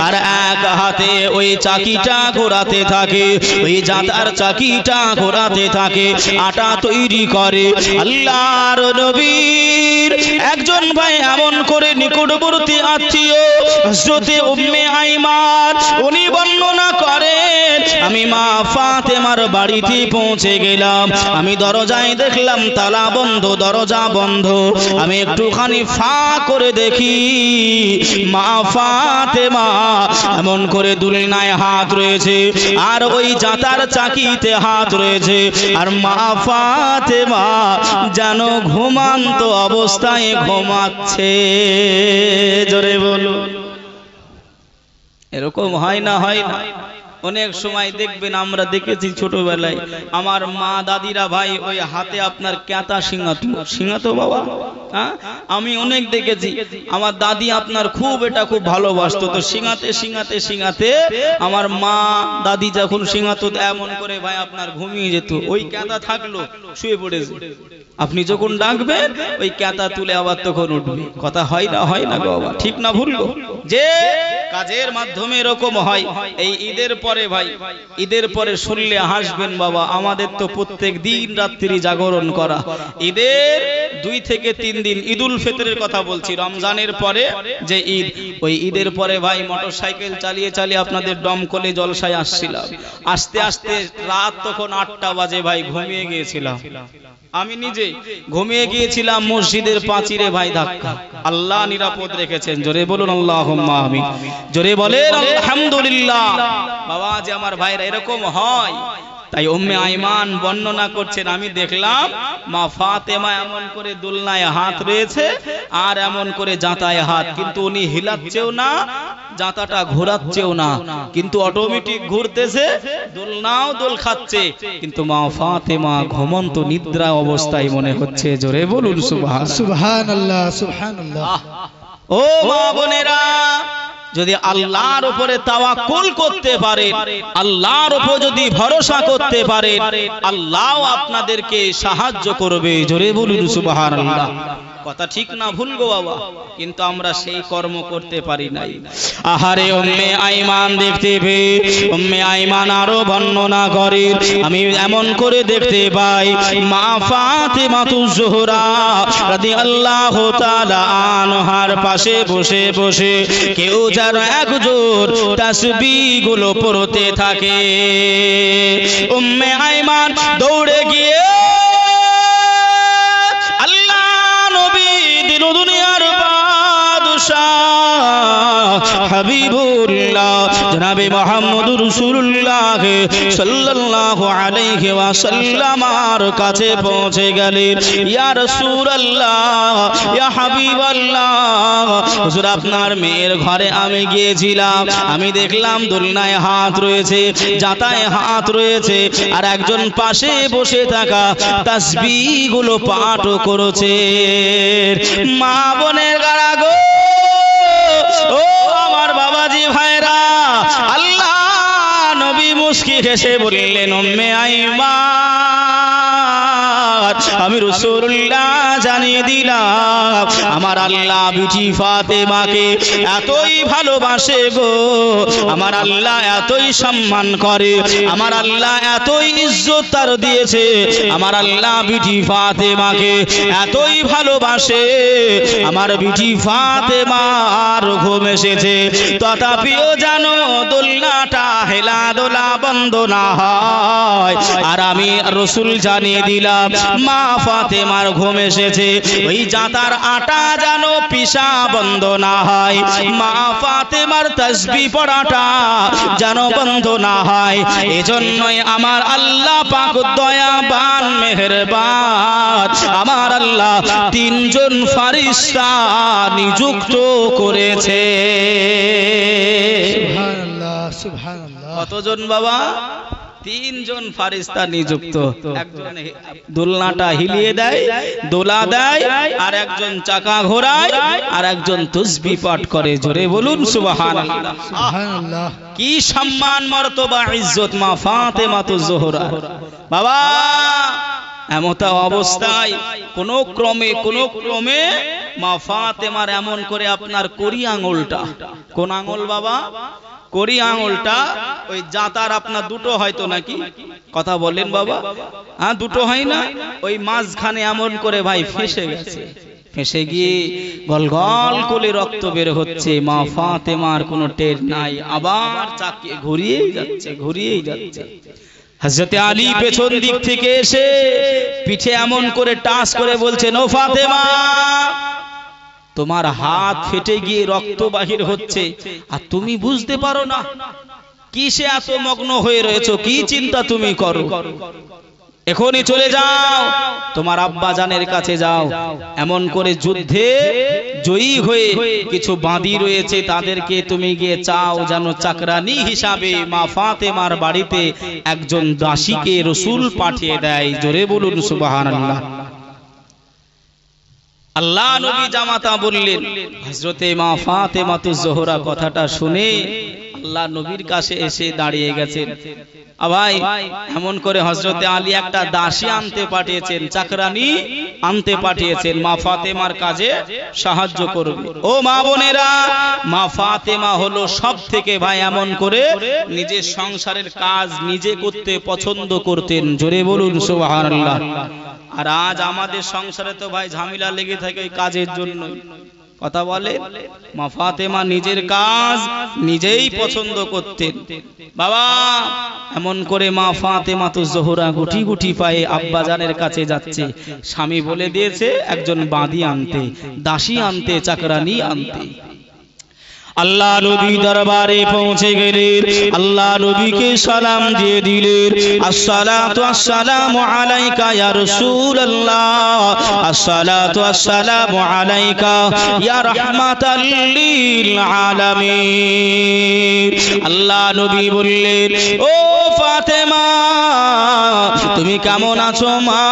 আর এক হাতে ওই চাকিটা ঘোরাতে থাকে, ওই জাতার চাকিটা ঘোরাতে থাকে, আটা তৈরি করে। আল্লাহর নবীর একজন ভাই এমন করে নিকটবর্তী আত্মীয় হযরতে উম্মে আইমান, উনি বর্ণনা করেন, আমি মা ফাতেমার বাড়িতে পৌঁছে গেলাম, আমি দরজায় দেখলাম তালা বন্ধ, দরজা বন্ধ। আমি একটুখানি ফা করে দেখি মা ফাতেমা এমন করে দুলনায় হাত রয়েছে আর ওই জাতার চাকিতে হাত রয়েছে, আর মা ফাতেমা যেন ঘুমান্ত অবস্থায় ঘুমাচ্ছে। জোরে বলুন। এরকম হয় না? হয় না? অনেক সময় দেখবেন, আমরা দেখেছি ছোটবেলায় আমার মা দাদিরা ভাই ওই হাতে আপনার ক্যাতা সিঙাতো বাবা, হ্যাঁ আমি অনেক দেখেছি। আমার দাদি আপনার খুব ভালোবাসতো, তো সিঙাতে সিঙাতে সিঙাতে আমার মা দাদি যখন সিঙাতো এমন করে ভাই আপনার ঘুমিয়ে যেত, ওই ক্যাতা থাকলো শুয়ে পড়েছে, আপনি যখন ডাকবেন ওই ক্যাতা তুলে আবার তখন উঠবে। কথা হয় না? হয় না বাবা? ঠিক না ভুল গো? যে কাজের মাধ্যমে এরকম হয়। এই ঈদের পরে ভাই, ঈদের পরে শুনলে হাসবেন বাবা, আমাদের তো প্রত্যেক দিন রাত্রি জাগরণ করা। ঈদের 2 থেকে 3 দিন, ঈদুল ফিতরের কথা বলছি, রমজানের পরে যে ঈদ, ওই ঈদের পরে ভাই মোটরসাইকেল চালিয়ে চালিয়ে আপনাদের দমকলে জলসায় আসছিলাম, আস্তে আস্তে রাত তখন 8টা বাজে ভাই, ঘুমিয়ে গিয়েছিলাম। আমি নিজে ঘুমিয়ে গিয়েছিলাম মসজিদের পাঁচিরে ভাই, ধাক্কা। আল্লাহ নিরাপদ রেখেছেন। জোরে বলুন আল্লাহুম্মা আমিন। জোরে বলেন আলহামদুলিল্লাহ। বাবা যে আমার ভাইরা এরকম হয়। তাই উম্মে আইমান বর্ণনা করছেন, আমি দেখলাম মা ফাতেমা এমন করে দুলনায় হাত রয়েছে আর এমন করে জাঁতায় হাত, কিন্তু উনি হিলাচ্ছেও না, জাঁতাটা ঘোরাচ্ছেও না, কিন্তু অটোমেটিক ঘুরতেছে, দোলনাও দোল খাচ্ছে, কিন্তু মা ফাতেমা ঘুমন্ত নিদ্রা অবস্থায় মনে হচ্ছে। জোরে বলুন সুবহানাল্লাহ, সুবহানাল্লাহ। ও মা বোনেরা, যদি আল্লাহর উপরে তাওয়াক্কুল করতে পারে, আল্লাহর উপর যদি ভরসা করতে পারে, আল্লাহ আপনাদেরকে সাহায্য করবে। জোরে বলুন সুবহানাল্লাহ। কথা ঠিক না ভুল গো বাবা? কিন্তু আমরা সেই কর্ম করতে পারি নাই। আহারে উম্মে আইমান দেখতে পেয়ে উম্মে আইমান আরো বর্ণনা করে, আমি এমন করে দেখতে পাই মা ফাতেমাতুজ জোহরা রাদিয়াল্লাহু তাআলা আনহার পাশে বসে বসে কেউ যেন একজোর তাসবিহ গুলো পড়তে থাকে। উম্মে আইমান দৌড়ে গিয়ে দুনিয়ার বাদশাহ হাবিবুল্লাহ জনাবে মুহাম্মদুর রাসূলুল্লাহ সাল্লাল্লাহু আলাইহি ওয়াসাল্লামের কাছে পৌঁছে গেলেন। ইয়া রাসূলুল্লাহ, ইয়া হাবিবাল্লাহ, হুজুর আপনার মেয়ের ঘরে আমি গিয়েছিলাম, আমি দেখলাম দোলনায় হাত রয়েছে, জাতায় হাত রয়েছে, আর একজন পাশে বসে থাকা তাসবিহ গুলো পাঠ করেছে। মা বোনের গাড়া গো, ও আমার বাবাজি ভাইরা, আল্লাহ নবী মুস্কি হেসে বললেন, উম্মে আইমান, আমি রাসূলুল্লাহ জানিয়ে দিলাম আমার আল্লাহ বিটি ফাতেমাকে এতই ভালোবাসে গো, আমার আল্লাহ এতই সম্মান করে, আমার আল্লাহ এতই ইজ্জত তার দিয়েছে, আমার আল্লাহ বিটি ফাতেমাকে এতই ভালোবাসে, আমার বিটি ফাতেমার ঘুম এসেছে, তথাপিও জানো দোলনাটা হেলা দোলা বন্ধ না হয়। আর আমি রাসূল জানিয়ে দিলাম মা ফাতেমার ঘুম এসেছে, ওই জাতার আটা যেন পিসা বন্ধ না হয়, মা ফাতেমার তাসবিহ পড়াটা যেন বন্ধ না হয়। এজন্যই আমার আল্লাহ পাক দয়াবান মেহেরবান, আমার আল্লাহ তিনজন ফারিস্তা নিযুক্ত করেছে। সুবহানাল্লাহ সুবহানাল্লাহ। কতজন বাবা? তিনজন ফারিস্তা নিযুক্ত। একজন দোলনাটা হিলিয়ে দেয়, দোলা দেয়, আর একজন চাকা ঘোরায়, আর একজন তাসবিহ পাঠ করে। জোরে বলুন সুবহানাল্লাহ। সুবহানাল্লাহ। কি সম্মান মর্তবা ইজ্জত মা ফাতেমাতুজ জোহরা। বাবা এমতা অবস্থায় কোন ক্রমে মা ফাতেমার এমন করে আপনার করি আঙুলটা, কোন আঙুল বাবা? করি আঙুলটা, ওই জাতার আপনার দুটো হয়তো নাকি, কথা বলেন বাবা, হ্যাঁ দুটো হয় না, ওই মাঝখানে এমন করে ভাই ফেঁসে গেছে। ফেঁসে গিয়ে গলগল করে রক্ত বের হচ্ছে। মা ফাতেমার কোনো টের নাই, আবার চাকে ঘুরিয়েই যাচ্ছে। হযরতে আলী পেছন দিক থেকে এসে পিঠে এমন করে টাচ করে বলছেন, ও ফাতেমা, তোমার হাত ফেটে গিয়ে রক্ত বাহির হচ্ছে, আর তুমি বুঝতে পারো না? কিসে এত মগ্ন হয়ে রয়েছো? কি চিন্তা তুমি করো? এখনই চলে যাও, তোমার আব্বা জানের কাছে যাও। এমন করে যুদ্ধে জয়ী হয়ে কিছু বাঁদী রয়েছে, তাদেরকে তুমি গিয়ে চাও যেন চাকরানি হিসাবে মা ফাতেমার বাড়িতে একজন দাসীকে রাসূল পাঠিয়ে দেয়। জোরে বলুন সুবহানাল্লাহ। আল্লাহ নবী জামাতা বললেন। হযরতে মা ফাতেমাতুজ জোহরা কথাটা শুনে আল্লাহ নবীর কাছে এসে দাঁড়িয়ে গেছেন। ভাই এমন করে হযরতে আলী একটা দাসী আনতে পাঠিয়েছেন, চাকরানি আনতে পাঠিয়েছেন, মা ফাতেমার কাজে সাহায্য করবে। ও মা বোনেরা, মা ফাতেমা হলো সব থেকে ভাই এমন করে নিজের সংসারের কাজ নিজে করতে পছন্দ করতেন। জোরে বলুন সুবহানাল্লাহ। আর আজ আমাদের সংসারে তো ভাই ঝামেলা লেগে থাকে ওই কাজের জন্য, কথা বলে। মা ফাতেমা নিজের কাজ নিজেই পছন্দ করতেন। বাবা এমন করে মা ফাতেমাতুজ জোহরা গুটি গুটি পায়ে আব্বাজানের কাছে যাচ্ছে। স্বামী বলে দিয়েছে একজন বাঁদী আনতে, দাসী আনতে, চাকরানি আনতে। আল্লাহ নবী দরবারে পৌঁছে গেলেন। আল্লাহ নবীকে সালাম দিয়ে দিলেন, আসসালাতু আসসালামু আলাইকা ইয়া রাসূলুল্লাহ, আসসালাতু আসসালামু আলাইকা ইয়া রাহমাতাল লিল আলামিন। আল্লাহ নবী বললেন, ও ফাতেমা, তুমি কেমন আছো মা?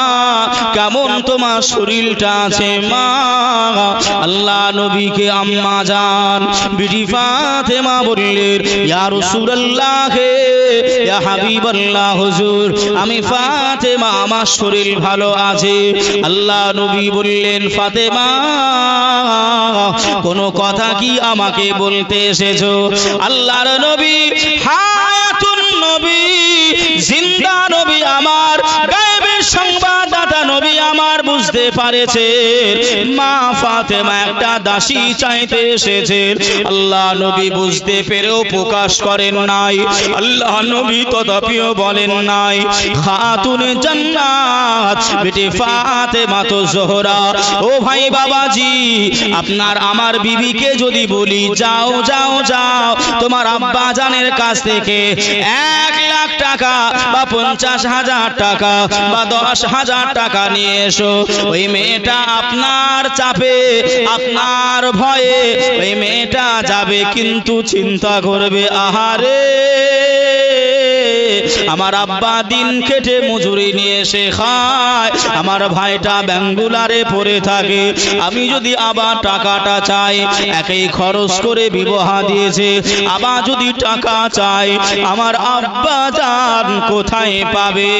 কেমন তোমার শরীরটা আছে মা? আল্লাহ নবীকে আম্মা জান বিবি ফাতেমা বললেন, ইয়া রাসূলুল্লাহ, ইয়া হাবিবাল্লাহ, হুজুর আমি ফাতেমা, আমার শরীর ভালো আছে। আল্লাহ নবী বললেন, ফাতেমা কোন কথা কি আমাকে বলতে এসেছো? আল্লাহর নবী হায়াতুন নবী, জিন্দা নবী আমার, গায়েবের সংবাদদাতা নবী আমার, বুঝতে পারেছে মা ফাতেমা একটা দাসী চাইতে এসেছেন। আল্লাহ নবী বুঝতে পেরেও প্রকাশ করেন নাই। আল্লাহ নবী তথাপিও বলেন নাই, খাতুনে জান্নাত বেটি ফাতেমাতুজ জোহরা, ও ভাই বাবাজি, আপনার আমার বিবিকে যদি বলি যাও যাও যাও তোমার আব্বা জানের কাছ থেকে 1 লাখ টাকা বা 50,000 টাকা বা 10,000 টাকা নিয়ে এসো, ওই মেয়েটা আপনার চাপে, আপনার ভয়ে ওই মেয়েটা যাবে, কিন্তু চিন্তা করবে, আহারে আমার আব্বা দিন কেটে মজুরি নিয়ে এসে খায়, আমার ভাইটা ব্যাঙ্গুলারে পড়ে থাকে, আমি যদি আবার টাকাটা চাই, একই খরচ করে বিবাহ দিয়েছে, আবার যদি টাকা চাই আমার আব্বা জান কোথায় পাবে?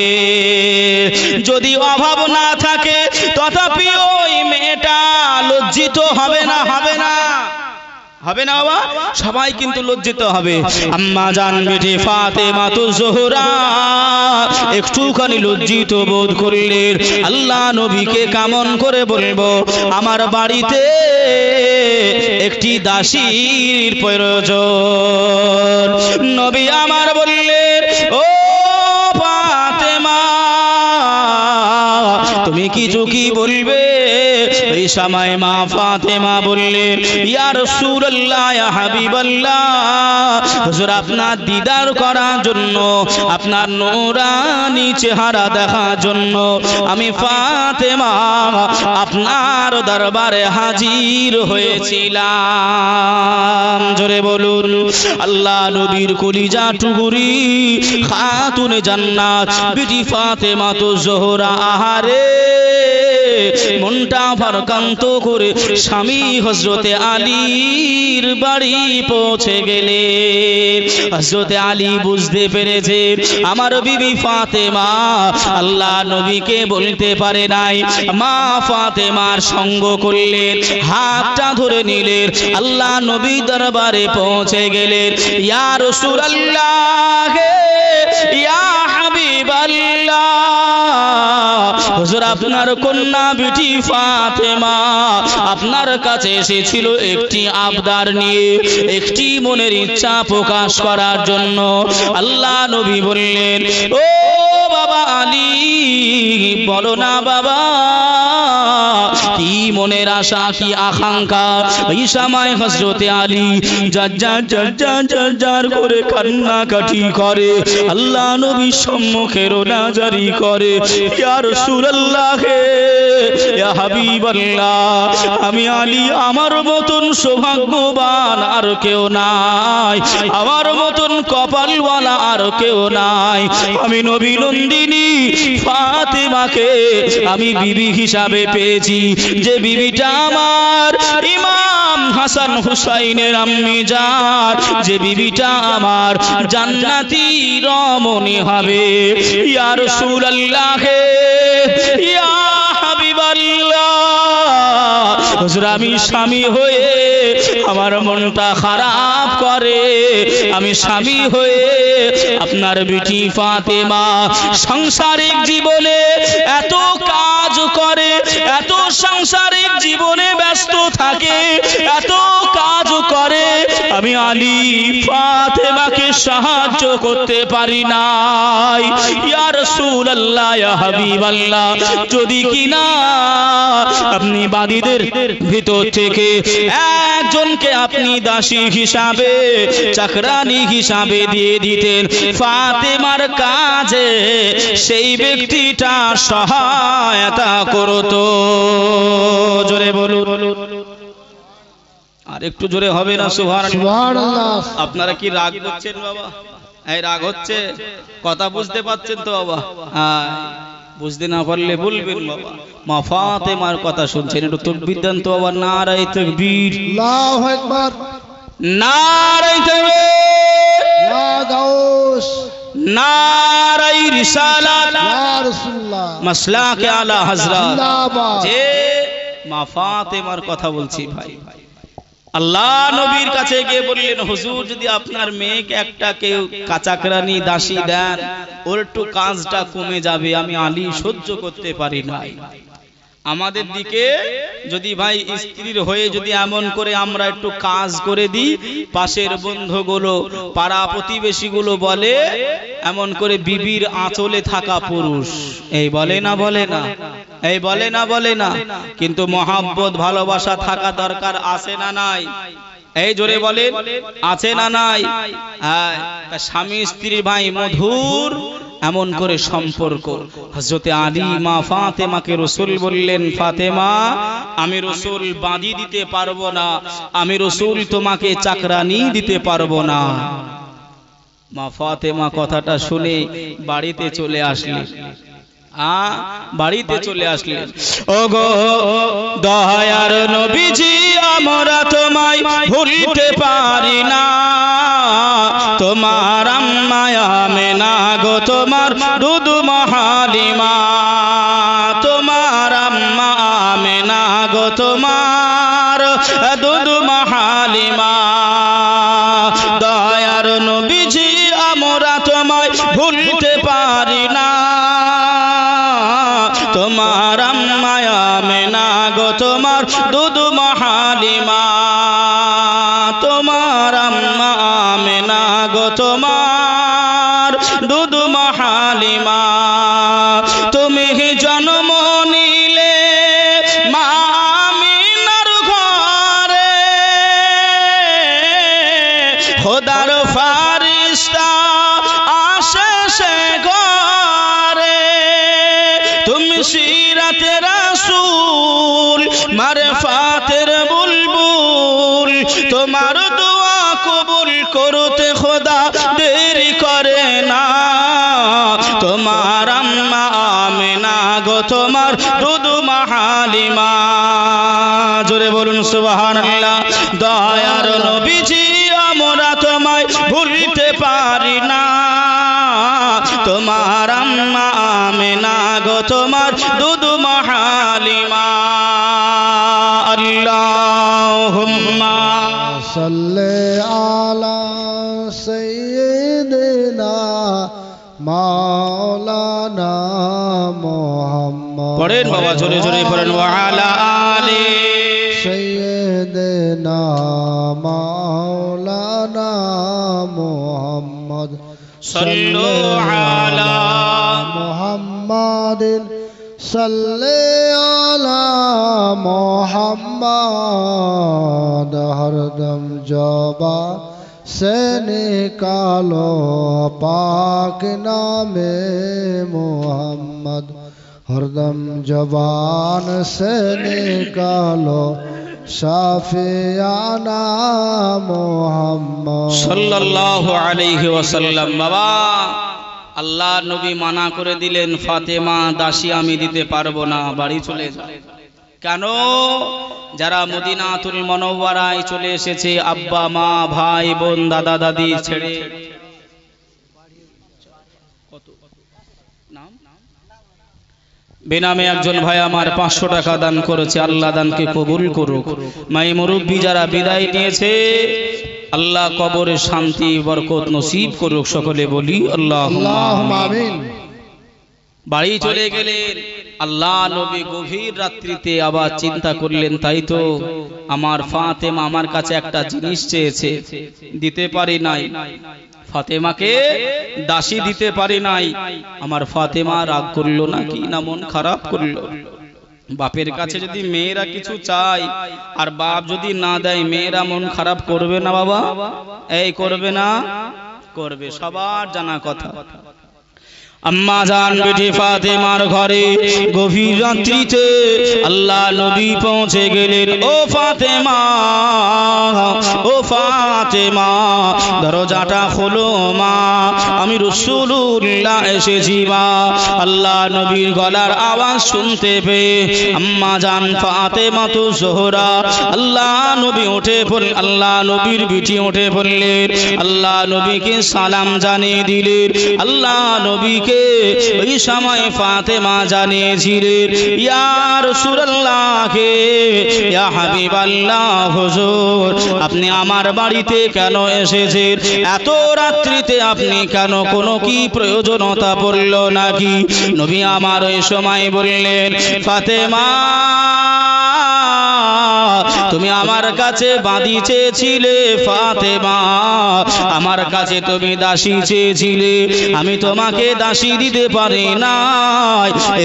যদি অভাব না থাকে তথাপি ওই মেয়েটা লজ্জিত হবে না? হবে না? হবে না বাবা? সবাই কিন্তু লজ্জিত হবে। আম্মা জান বেটি ফাতেমাতুজ জোহরা একটুখানি লজ্জিত বোধ করলেন। আল্লাহ নবীকে কেমন করে বলবো আমার বাড়িতে একটি দাসীর প্রয়োজন? নবী আমার বললেন, তুমি কিছু কি বলবে? এই সময় মা ফাতেমা বললেন, ইয়া রাসূলুল্লাহ, ইয়া হাবিবাল্লাহ, হুজুর আপনার দিদার করার জন্য, আপনার নূরানি চেহারা দেখার জন্য আমি ফাতেমা আপনার দরবারে হাজির হয়েছিলাম। জোরে বলুন আল্লাহ নবীর কলিজা টুকুরি খাতুনে জান্নাত বিটি ফাতেমা তো জোহরা, আহারে মনটা ভারাক্রান্ত করে স্বামী হযরতে আলীর বাড়ি পৌঁছে গেলেন। হযরতে আলী বুঝতে পেরেছে আমার বিবি ফাতেমা আল্লাহ নবীকে বলতে পারে নাই। মা ফাতেমার সঙ্গ করলেন, হাতটা ধরে নিলেন, আল্লাহ নবী দরবারে পৌঁছে গেলেন। ইয়া রাসূলুল্লাহ, ইয়া হাবিবাল্লাহ, হুজুর আপনার কন্যা বিটি ফাতেমা আপনার কাছে এসেছিল একটি আবদার নিয়ে, একটি মনের ইচ্ছা প্রকাশ করার জন্য। আল্লাহ নবী বললেন, ও বাবা আলী, বলো না বাবা, কি মনের আশা, কি আকাঙ্ক্ষা? এই সময় হযরতে আলী জার করে কান্নাকাটি করে, আল্লাহ নবীর সম্মুখে রোনা জারি করে, ইয়া রাসূলুল্লাহ, ইয়া হাবিবাল্লাহ, আমি আলী আমার মতন সৌভাগ্যবান আর কেউ নাই, আমার মতন কপালওয়ালা আর কেউ নাই। আমি নবী নন্দিনী ফাতেমাকে আমি বিবি হিসাবে পেয়েছি, যে বিবিটা আমার ইমাম হাসান হুসাইনের আম্মি জান, যে বিবিটা আমার জান্নাতি রমণী হবে। ইয়া রাসূলুল্লাহ, ইয়া হাবিবাল্লাহ, হুজুর আমি স্বামী হয়ে আমার মনটা খারাপ করে, আমি স্বামী হয়ে আপনার বিটি ফাতেমা সাংসারিক জীবনে এত কাজ করে, এত সাংসারিক জীবনে ব্যস্ত থাকে, এত কাজ করে, আমি আলী ফাতেমাকে সাহায্য করতে পারি নাই। ইয়া রাসূলুল্লাহ, ইয়া হাবিবাল্লাহ, যদি কিনা আপনি বাদীদের ভিতর থেকে একজনকে আপনি দাসী হিসাবে, চাকরানি হিসাবে দিয়ে দিতেন ফাতেমার কাজে, সেই ব্যক্তিটা সহায়তা করতো। জোরে বলুন, আর একটু জোরে হবে না? সুবহানাল্লাহ। আপনারা কি রাগ করছেন বাবা? এই রাগ হচ্ছে? কথা বুঝতে পারছেন তো বাবা? হ্যাঁ, বুঝতে না পারলে বলবেন বাবা। মা ফাতেমার কথা শুনছেন, একটু তাকবীর দেন তো বাবা। নারায়ে তাকবীর, আল্লাহু আকবার, নারায়ে তাকবীর, ইয়া গাউস, নারায়ে রিসালাত, ইয়া রাসূলুল্লাহ, মাসলাকে আলা হযরত। জিন্দাবাদ। যে মা ফাতেমার কথা বলছি ভাই, আল্লাহ নবীর কাছে গিয়ে বললেন, হুজুর যদি আপনার মেয়েকে একটা কেউ কাচাকরানি দাসী দেন, ওর একটু কাজটা কমে যাবে, আমি আলী সহ্য করতে পারি না। আমাদের দিকে যদি ভাই স্ত্রীর হয়ে যদি এমন করে আমরা একটু কাজ করে দিই, পাশের বন্ধুগুলো, পাড়া প্রতিবেশীগুলো বলে এমন করে বিবির আঁচলে থাকা পুরুষ, এই বলে না, বলে না, এই বলে না, বলে না। কিন্তু মহাব্বত ভালোবাসা থাকা দরকার, আছে না নাই? এই জোরে বলেন, আছে না নাই? হ্যাঁ, স্বামী স্ত্রী ভাই মধুর এমন করে সম্পর্ক। হযরতে আলী মা ফাতেমাকে রাসূল বললেন, ফাতেমা আমি রাসূল বাঁধি দিতে পারবো না, আমি রাসূল তোমাকে চাকরানি দিতে পারবো না। মা ফাতেমা কথাটা শুনে বাড়িতে চলে আসলেন। বাড়িতে চলে আসলেন। ওগো দয়ার নবীজি, আমরা তোমায় ভুলতে পারি না, তোমার আম্মা আমেনা গো, তোমার দুধু মহালিমা, তোমার আম্মা আমেনা গো, তোমার দুধু মহালিমা। দয়ার নবীজি, আমরা তোমায় ভুলতে পারি না, তোমার আম্মা আমেনা গো, তোমার দুধু মহালিমা, তোমার আম্মা আমেনা গো, তোমার দুধু মহালিমা। তুমি জন্ম খোদার ফারিস্তা আসে সে ঘরে তুমি সিরাতে রাসূল মারফাতের বুলবুল তোমার দোয়া কবুল করতে খোদা দেরি করে না তোমার আম্মা আমিনা গো তোমার দুধু হালিমা জোরে বলুন সুবহানাল্লাহ দয়ার নবীজি আমরা তোমায় ভুলতে পারি না তোমার আম্মা আমিনা গো তোমার দুধু হালিমা আল্লাহুম্মা সাল্লি আলা সাইয়্যিদিনা মাওলানা মুহাম্মদ পড়েন বাবা জোরে জোরে পড়েন ওয়া আলা আলি সাইয়্যিদিনা মাওলানা মুহাম্মদ সাল্লু আলা মুহাম্মাদিন সাল্লি আলা মুহাম্মাদ হরদম জবা से निकालो पाक नामे मोहम्मद हरदम जबान से निकालो शाफियाना मोहम्मद সাল্লাল্লাহু আলাইহি ওয়াসাল্লাম বাবা আল্লাহ নবী মানা করে দিলেন ফাতেমা দাসী আমি দিতে পারবো না বাড়ি চলে যাও কেন যারা মদিনাতুল মুনাওয়ারায় চলে এসেছে আব্বা মা ভাই বোন দাদা দাদি ছেড়ে বেনামে একজন ভাই আমার 500 টাকা দান করেছে আল্লাহ দানকে কবুল করুক মাই মুরব্বি যারা বিদায় নিয়েছে আল্লাহ কবরে শান্তি বরকত নসিব করুক সকলে বলি আল্লাহুম্মা আমিন বাড়ি চলে গেলেন আল্লাহ নবী গভীর রাত্রিতে আবার চিন্তা করলেন তাই তো আমার ফাতেমা আমার কাছে একটা জিনিস চেয়েছে দিতে পারি নাই ফাতেমাকে দাসী দিতে পারি নাই আমার ফাতেমা রাগ করলো নাকি না মন খারাপ করলো বাপের কাছে যদি মেয়েরা কিছু চায় আর বাপ যদি না দেয় মেয়েরা মন খারাপ করবে না বাবা এই করবে না করবে সবার জানা কথা আম্মা জান বেটি ফাতেমার ঘরে গভীর রাত্রিতে আল্লাহ নবী পৌঁছে গেলেন ও ফাতেমা দরজাটা খোলো মা আমি রাসূলুল্লাহ এসেছি মা আল্লাহ নবীর গলার আওয়াজ শুনতে পেয়ে আম্মা জান ফাতেমা তো জোহরা আল্লাহ নবী উঠে পড়লেন আল্লাহ নবীর বিটি উঠে পড়লেন আল্লাহ নবীকে সালাম জানিয়ে দিলেন আল্লাহ নবীকে ওই সময় ফাতেমা জানিয়েছিলেন ইয়া রাসূলুল্লাহ কে ইয়া হাবিবাল্লাহ হুজুর আপনি আমার বাড়িতে কেন এসেছেন এত রাত্রিতে আপনি কেন কোনো কি প্রয়োজনতা পড়ল নাকি নবী আমার ওই সময় বললেন ফাতেমা তুমি আমার কাছে বাঁধি চেয়েছিলে ফাতেমা আমার কাছে তুমি দাসী চেয়েছিলে আমি তোমাকে দাসী দিতে পারি না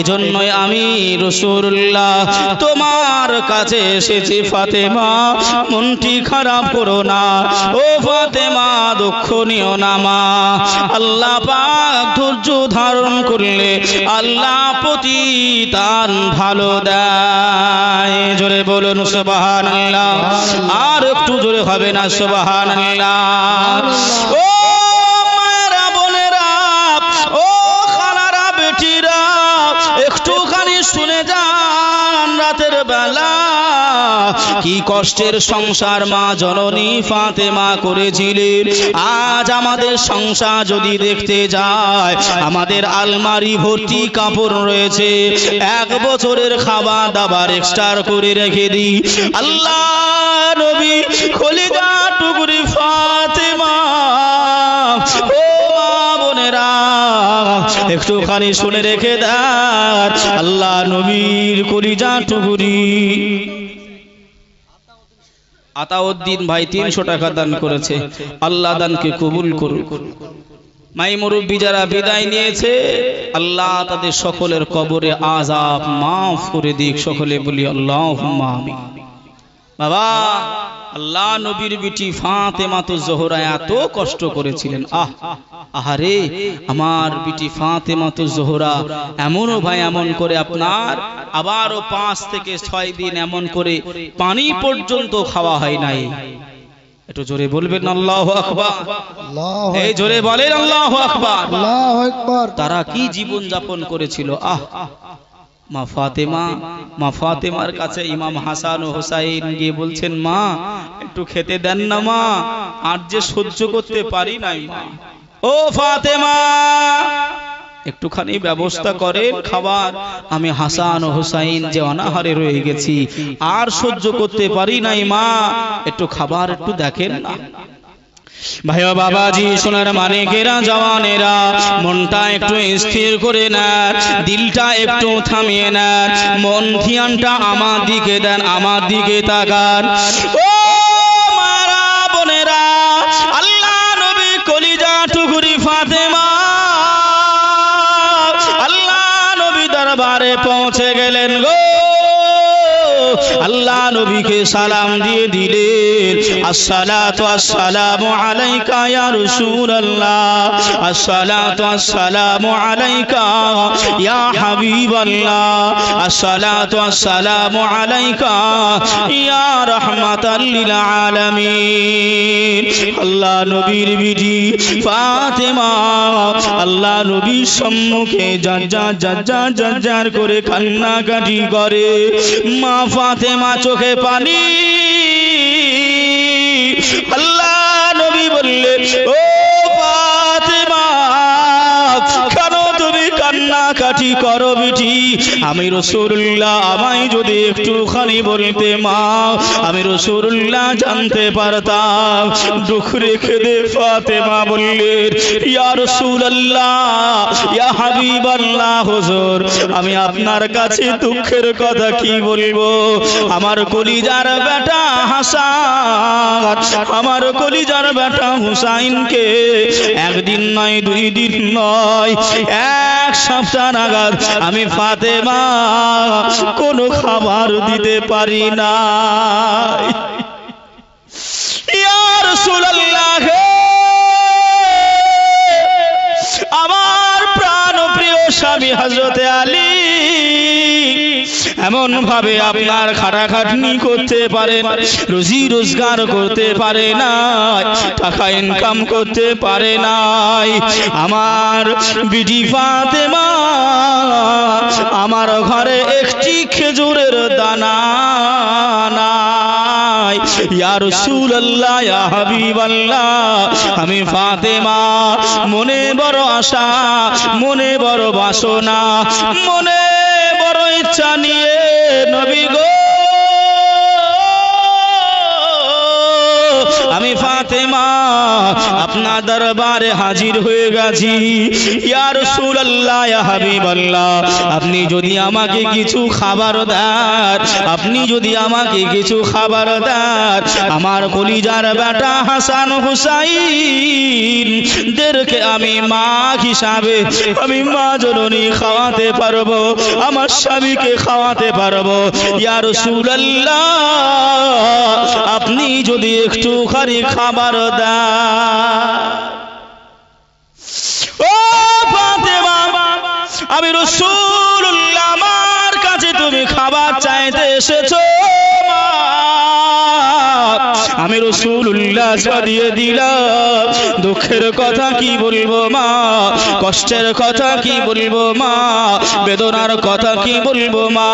এজন্যই আমি রাসূলুল্লাহ তোমার কাছে এসেছি ফাতেমা মনটি খারাপ করো না ও ফাতেমা দুঃখ নিও না মা আল্লাহ পাক ধৈর্য ধারণ করলে আল্লাহ প্রতিদান ভালো দেয় জোরে বলুন সুবহানাল্লাহ আর একটু জোরে হবে না সুবহানাল্লাহ ও মায়েরা বোনেরা ও খালারা বেটিরা একটুখানি শুনে যান রাতের বেলা কি কষ্টের সংসার মা জননী ফাতেমা করেছিলেন আজ আমাদের সংসার যদি দেখতে যায় আমাদের আলমারি ভর্তি কাপড় রয়েছে 1 বছরের খাবার দাবার এক্সট্রা করে রেখে দিই আল্লাহ নবী খলিজা টুকরি ফাতেমা ও মা বোনেরা একটুখানি শুনে রেখে দেন আল্লাহ নবীর কলিজা টুকরি আতাউদ্দিন ভাই 300 টাকা দান করেছে আল্লাহ দানকে কবুল করুক মাই মুরব্বি যারা বিদায় নিয়েছে আল্লাহ তাদের সকলের কবরে আযাব maaf করে দিক সকলে বলি আল্লাহুম্মা আমিন বাবা আল্লাহ নবীর বিটি ফাতেমা তো জোহরা এত কষ্ট করেছিলেন। আহারে আমার বিটি ফাতেমা তো জোহরা এমনও ভাই এমন করে আপনার আবারও 5 থেকে 6 দিন এমন করে পানি পর্যন্ত খাওয়া হয় নাই। একটু জোরে বলবেন আল্লাহু আকবার। এই জোরে বলেন আল্লাহু আকবার। আল্লাহু আকবার। তারা কি জীবন যাপন করেছিল। মা ফাতেমার কাছে ইমাম হাসান ও হুসাইন গিয়ে বলছেন, মা একটু খেতে দেন না মা, আর যে সহ্য করতে পারি নাই মা। ও ফাতেমা একটুখানি ব্যবস্থা করেন খাবার, আমি হাসান ও হুসাইন যে অনাহারে রয়ে গেছি আর সহ্য করতে পারি নাই মা, একটু খাবার একটু দেখেন না। ভাইয়া বাবাজি সোনার মানিকেরা জওয়ানেরা মনটা একটু স্থির করে নেন, দিলটা একটু থামিয়ে নেন, মন ধ্যানটা আমার দিকে দেন, আমার দিকে তাকান। ও মারা বোনেরা, আল্লাহ নবী কলিজা টুকুরি ফাতেমা আল্লাহ নবী দরবারে পৌঁছে গেলেন গো। আল্লাহ নবীকে সালাম দিয়ে দিলেন, আসসালাতু আসসালামু আলাইকা ইয়া রাসূলুল্লাহ, আসসালাতু আসসালামু আলাইকা ইয়া হাবিবাল্লাহ, আসসালাতু আসসালামু আলাইকা ইয়া রাহমাতাল লিল আলামিন। আল্লাহ নবীর বিটি ফাতেমা আল্লাহ নবীর সম্মুখে জাজ্জার করে কান্নাকাটি করে। মা ফাতেমা চোখে পানি। আল্লাহ নবী বললেন, ও ফাতেমা কেন তুমি কান্নাকাটি করো বিটি? আমি রাসূলুল্লাহ, আমায় যদি একটুখানি বলতে মা, আমি রাসূলুল্লাহ জানতে পারতাম। দুঃখ রেখে দে ফাতেমা বললেন, ইয়া রাসূলুল্লাহ ইয়া হাবিবাল্লাহ হুজুর, আমি আপনার কাছে দুঃখের কথা কি বলবো। আমার কলিজার বেটা হাসান, আমার কলিজার বেটা হুসাইনকে একদিন নয়, 2 দিন নয়, 1 সপ্তাহ নাগাদ আমি ফাতেমা কোনো খাবার দিতে পারি না। ইয়া রাসূলুল্লাহ, আমার প্রাণ প্রিয় স্বামী হযরতে আলী এমন ভাবে আপনার খাটাখাটনি করতে পারে, রুজি রোজগার করতে পারে না, টাকা ইনকাম করতে পারে নাই। আমার বিটি ফাতেমা আমার ঘরে একটি খেজুরের দানা নাই। ইয়া রাসূলুল্লাহ ইয়া হাবিবাল্লাহ, আমি ফাতেমা মনে বড় আশা, মনে বড় বাসনা, মনে বড় ইচ্ছা নিয়ে নবী গো আমি ফাতেমা আপনার দরবারে হাজির হয়ে গেছি। ইয়া রাসূলুল্লাহ ইয়া হাবিবাল্লাহ, আপনি যদি আমাকে কিছু খাবার দেন, আপনি যদি আমাকে কিছু খাবার দেন, আমার কলিজার বেটা হাসান হুসাইন দেরকে আমি মা হিসাবে, আমি মা জননী খাওয়াতে পারবো, আমার স্বামীকে খাওয়াতে পারবো। ইয়া রাসূলুল্লাহ আপনি যদি একটু খানি খাবার দেন। ও ফাতেমা, আমি রাসূলুল্লাহ, আমার কাছে তুমি খাবার চাইতে এসেছো, আমি রাসূলুল্লাহ দিয়ে দিলাম। দুঃখের কথা কি বলবো মা, কষ্টের কথা কি বলবো মা, বেদনার কথা কি বলবো মা,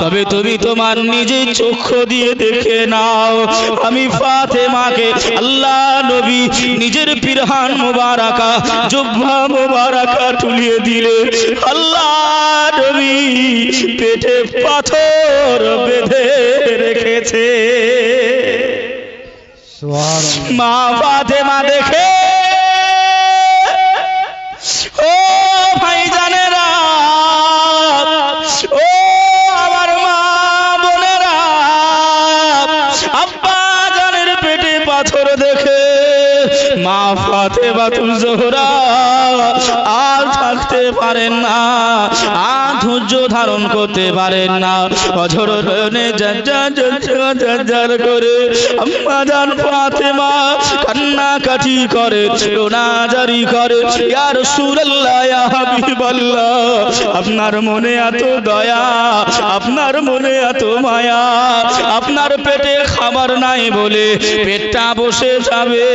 তবে তুমি তোমার নিজের চক্ষু দিয়ে দেখে নাও। আমি ফাতেমাকে আল্লাহ নবী নিজের পিরহান মুবারাকা, জুব্বা মুবারাকা তুলিয়ে দিলে আল্লাহ নবী পেটে পাথর বেঁধে রেখেছে। মা ফাতেমা দেখে, ও ভাইজানেরা, ও আমার মা বোনেরা, আব্বা জানের পেটে পাথর দেখে মা ফাতেমাতুল জোহরা আর থাকতে পারেন না, আর ধৈর্য ধারণ করতে পারেন না। অঝর নয়নে ঝরঝর করে আম্মা জান ফাতেমা কান্নাকাটি করে, রোনাজারি করে, ইয়া রাসূলুল্লাহ ইয়া হাবিবাল্লাহ, আপনার মনে এত দয়া, আপনার মনে এত মায়া, আপনার পেটে খাবার নাই বলে পেটটা বসে যাবে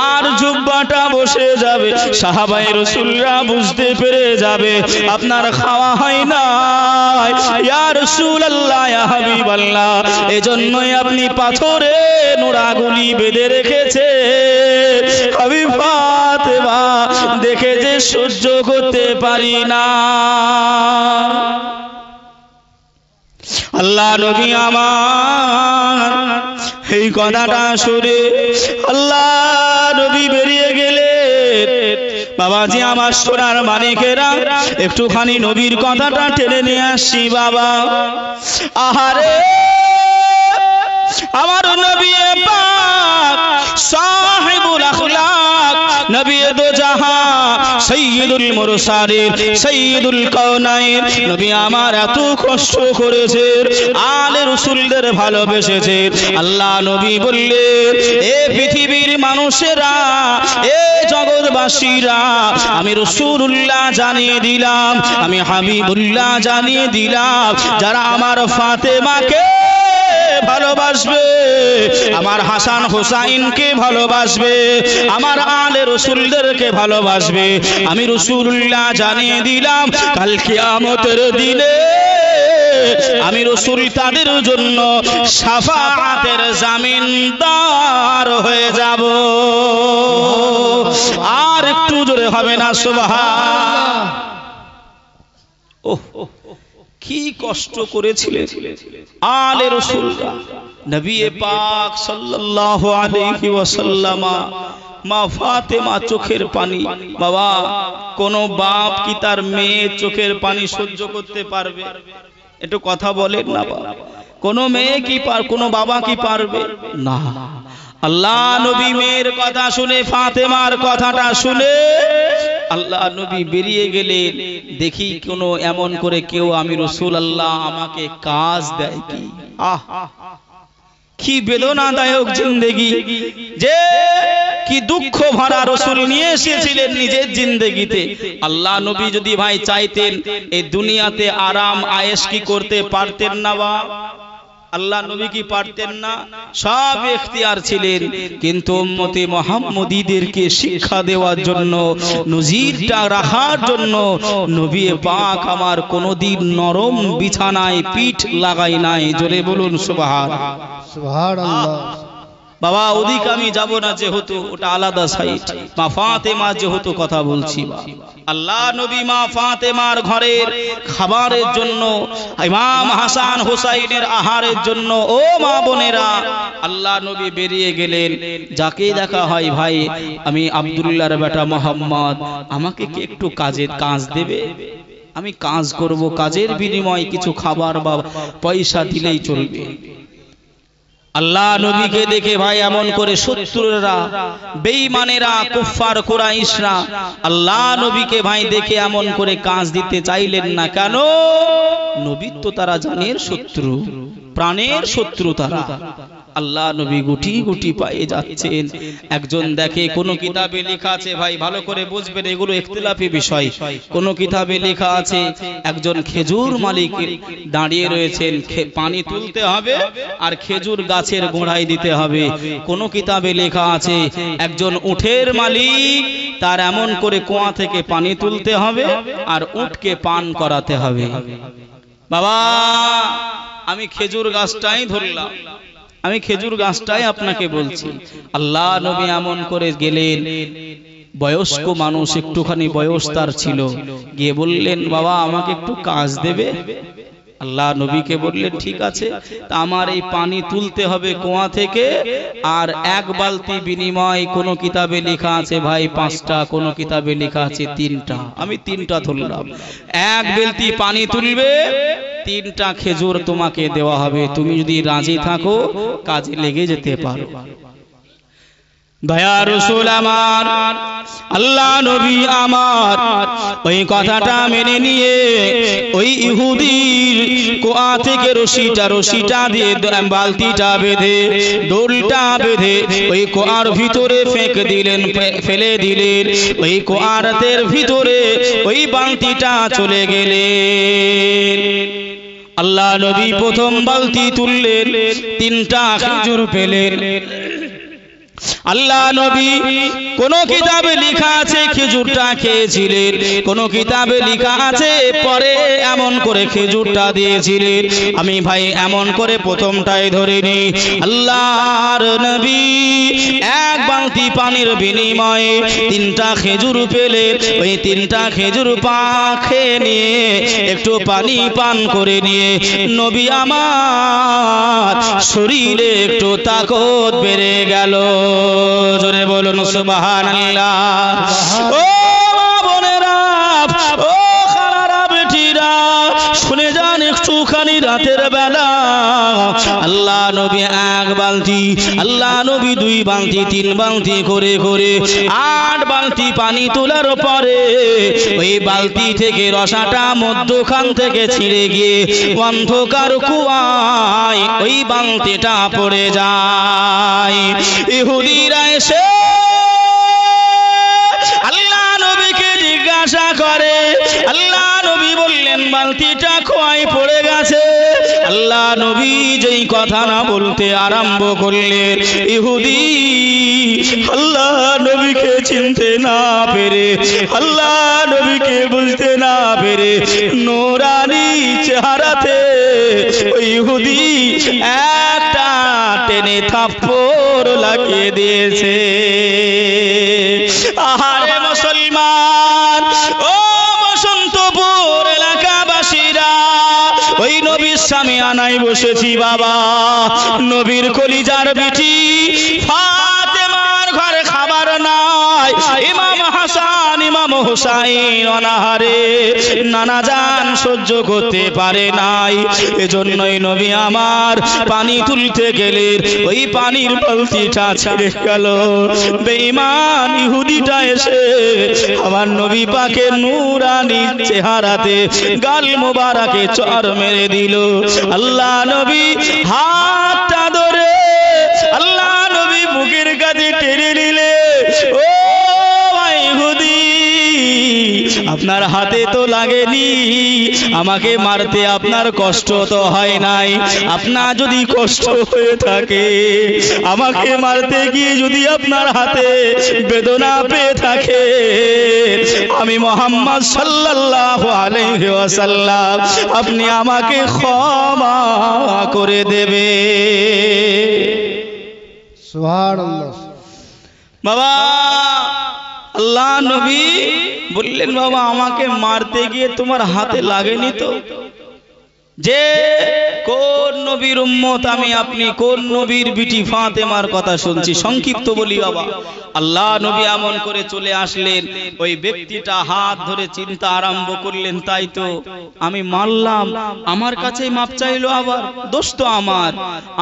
আর জুব্বাটা বসে যাবে। সাহাবায়ে রাসূলরা বুঝতে পেরে যাবে আপনার খাওয়া হয় না, ইয়া রাসূলুল্লাহ ইয়া হাবিবাল্লাহ, এজন্যই আপনি পাথরে নোড়াগুলি বেঁধে রেখেছে। আমি ফাতেমা দেখে যে সহ্য করতে পারি না। আল্লাহ নবী আমার এই কথাটা শুনে আল্লাহ নবী বেরিয়ে গেলে, বাবাজি আমার সোনার মানিকেরা একটুখানি নবীর কথাটা টেনে নিয়ে আসছি বাবা। আহারে আমার নবী পাক সাহিবুল আখলাক, নবী দো জাহান, সাইয়্যিদুল মুরসালিন, সাইয়্যিদুল কাওনাইন, নবী আমার এত কষ্ট করেছে, আলে রাসূলদের ভালোবেসেছে। আল্লাহ নবী বললেন, এ পৃথিবীর মানুষেরা, এ জগৎবাসীরা, আমি রাসূলুল্লাহ জানিয়ে দিলাম, আমি হাবিবুল্লাহ জানিয়ে দিলাম, যারা আমার ফাতেমাকে ভালোবাসবে, আমার হাসান হুসাইনকে ভালোবাসবে, আমার আলে রাসূলদেরকে ভালোবাসবে, আমি রাসূলুল্লাহ জানিয়ে দিলাম কাল কিয়ামতের দিনে আমি রাসূল তাদের জন্য শাফাআতের জামিনদার হয়ে যাব। আর একটু জোরে হবে না সুবহান। ওহ, কি কষ্ট করেছিলেন আলে রাসূলরা। নবী পাক সাল্লাল্লাহু আলাইহি ওয়াসাল্লাম, মা ফাতেমা চোখের পানি, বাবা কোন বাপ কি তার মেয়ের চোখের পানি সহ্য করতে পারবে? একটু কথা বলেন না বাবা, কোন মেয়ে কি কোন বাবা কি পারবে? না। আল্লাহ নবী মেয়ের কথা শুনে, ফাতেমার কথাটা শুনে আল্লাহ নবী বেরিয়ে গেলেন। দেখি কোন এমন করে কেউ আমি রাসূলুল্লাহ আমাকে কাজ দেয় কি? আহ, কি বেদনাদায়ক জিন্দেগি, যে কি দুঃখ ভরা রাসূল নিয়ে এসেছিলেন নিজের জিন্দেগিতে। আল্লাহ নবী যদি ভাই চাইতেন এই দুনিয়াতে আরাম আয়েশ কি করতে পারতেন না? বা আল্লাহ নবী কি পারতেন না? সব ইখতিয়ার ছিলেন, কিন্তু উম্মতে মুহাম্মদীদেরকে শিক্ষা দেওয়ার জন্য, নজিরটা রাখার জন্য নবী পাক আমার কোনদিন নরম বিছানায় পিঠ লাগাই নাই। জোরে বলুন সুবহানাল্লাহ। সুবহানাল্লাহ। বাবা ওদিক আমি যাব না, যেহেতু ওটা আলাদা সাইড। মা ফাতেমা যেহেতু কথা বলছি, আল্লাহ নবী মা ফাতেমার ঘরের খাবারের জন্য, ইমাম হাসান হুসাইনের আহারের জন্য, ও মা বোনেরা, আল্লাহ নবী বেরিয়ে গেলেন। যাকে দেখা হয়, ভাই আমি আব্দুল্লাহর বেটা মোহাম্মদ, আমাকে কি একটু কাজ দেবে? আমি কাজ করব, কাজের বিনিময়ে কিছু খাবার বা পয়সা দিলেই চলবে। আল্লাহ নবীকে দেখে ভাই এমন করে শত্রুরা, বেঈমানেরা, কুফফার কুরাইশরা আল্লাহ নবীকে ভাই দেখে এমন করে কাজ দিতে চাইলেন না। কেন? নবী তো তারা জানের শত্রু, প্রাণের শত্রু তারা। আল্লাহ নবী গুটি গুটি পায়ে যাচ্ছেন। একজন দেখে, কোন কিতাবে লেখা আছে, ভাই ভালো করে বুঝবেন, এগুলো ইখতিলাফি বিষয়। কোন কিতাবে লেখা আছে একজন খেজুর মালিক দাঁড়িয়ে রয়েছেন, পানি তুলতে হবে আর খেজুর গাছের গোড়ায় দিতে হবে। কোন কিতাবে লেখা আছে একজন উটের মালিক, তার এমন করে কুয়া থেকে পানি তুলতে হবে আর উটকে পান করাতে হবে। বাবা আমি খেজুর গাছটাই ধরলাম, আমি খেজুর গাছটাই আপনাকে বলছি। আল্লাহ নবী এমন করে গেলেন, বয়স্ক মানুষ, একটুখানি বয়স তার ছিল, গিয়ে বললেন, বাবা আমাকে একটু কাজ দেবে? আল্লাহ নবীকে বললেন, ঠিক আছে, তা আমার এই পানি তুলতে হবে কুয়া থেকে, আর এক বালতি বিনিময় কোন কিতাবে লেখা আছে ভাই 5টা, কোন কিতাবে লেখা আছে 3টা। আমি 3টা ধরলাম। এক বালতি পানি তুলবে, 3টা খেজুর তোমাকে দেওয়া হবে। তুমি যদি রাজি থাকো কাজে লেগে যেতে পারো। দয়া রাসূল আমার, আল্লাহ নবী আমার ওই কথাটা মেনে নিয়ে ওই ইহুদির কোয়া থেকে রশিটা দিয়ে বালতিটা বেঁধে দোলটা বেঁধে ওই কোয়ার ভিতরে ফেলে দিলেন। ওই কোয়ারের ভিতরে ওই বালতিটা চলে গেলেন। আল্লাহ নবী প্রথম বালতি তুললেন, 3টা খেজুর পেলেন। আল্লাহ নবী কোন কিতাবে লেখা আছে খেজুরটা খেয়েছিলেন, কোন কিতাবে লেখা আছে পরে এমন করে খেজুরটা দিয়েছিলেন। আমি ভাই এমন করে প্রথমটাই ধরে নি। আল্লাহর নবী এক বালতি পানির বিনিময়ে 3টা খেজুর পেলেন। ওই 3টা খেজুর খেয়ে নিয়ে একটু পানি পান করে নিয়ে নবী আমার শরীরে একটু তাকত বেড়ে গেল। জোরে বলুন সুবহানাল্লাহ। ও বোনেরা, ও খালারা, বেটিরা, শুনে যান একটুখানি রাতের বেলা আল্লাহ নবী 1 বালতি, আল্লাহ নবী 2 বালতি, 3 বালতি করে 8 বালতি পানি তোলার পরে ওই বালতি থেকে রসাটা মধ্যখান থেকে ছিঁড়ে গিয়ে অন্ধকার কুয়ায় ওই বালতিটা পড়ে যায়। ইহুদিরা এসে আল্লাহ নবীকে জিজ্ঞাসা করে। আল্লাহ নবী বললেন বালতিটা কুয়ায় পড়ে গেছে। আল্লাহ নবী যেই কথা না বলতে আরম্ভ করলেন, ইহুদি আল্লাহ নবীকে চিনতে না পেরে, আল্লাহ নবীকে বুঝতে না পেরে নূরানি চেহারাতে ওই ইহুদি একটা টেনে থাপ্পড় লাগিয়ে দিয়েছে। আহারে মুসলমান, ও বসন্তপুর এলাকাবাসীরা, ওই নবীর সামনে আনাই বসেছি বাবা। নবীর কলিজার বেটি ফাতেমার ঘরে খাবার নাই। ইমাম হাসান ইমাম হুসাইন অনাহারে নানা জান সহ্য করতে পারে নাই। এজন্যই নবী আমার পানি তুলতে গেলেন, ওই পানির বালতিটা ছেড়ে গেল। বেঈমান ইহুদিটা এসে আমার নবী পাকের নূরানি চেহারাতে গাল মোবারকে চর মেরে দিল। আল্লাহ নবী হাতটা ধরে আল্লাহ নবী বুকের কাছে টেনে নিলে, ও ইহুদি আপনার হাতে তো লাগেনি, আমাকে মারতে আপনার কষ্ট তো হয় নাই। আপনার যদি কষ্ট হয়ে থাকে, আমাকে মারতে গিয়ে যদি আপনার হাতে বেদনা পেয়ে থাকে, আমি মুহাম্মদ সাল্লাল্লাহু আলাইহি ওয়াসাল্লাম আপনি আমাকে ক্ষমা করে দেবে। সুবহানাল্লাহ। বাবা আল্লাহ নবী বললেন, বাবা আমাকে মারতে গিয়ে তোমার হাতে লাগেনি তো? যে কোন নবীর উম্মত আমি, আপনি কোন নবীর বিটি ফাতেমার কথা শুনছি? সংক্ষিপ্ত বলি বাবা, আল্লাহ নবী এমন করে চলে আসলেন, ওই ব্যক্তিটা হাত ধরে চিন্তা আরম্ভ করলেন, তাই তো আমি মারলাম, আমার কাছেই মাপ চাইলো, আবার দোষ তো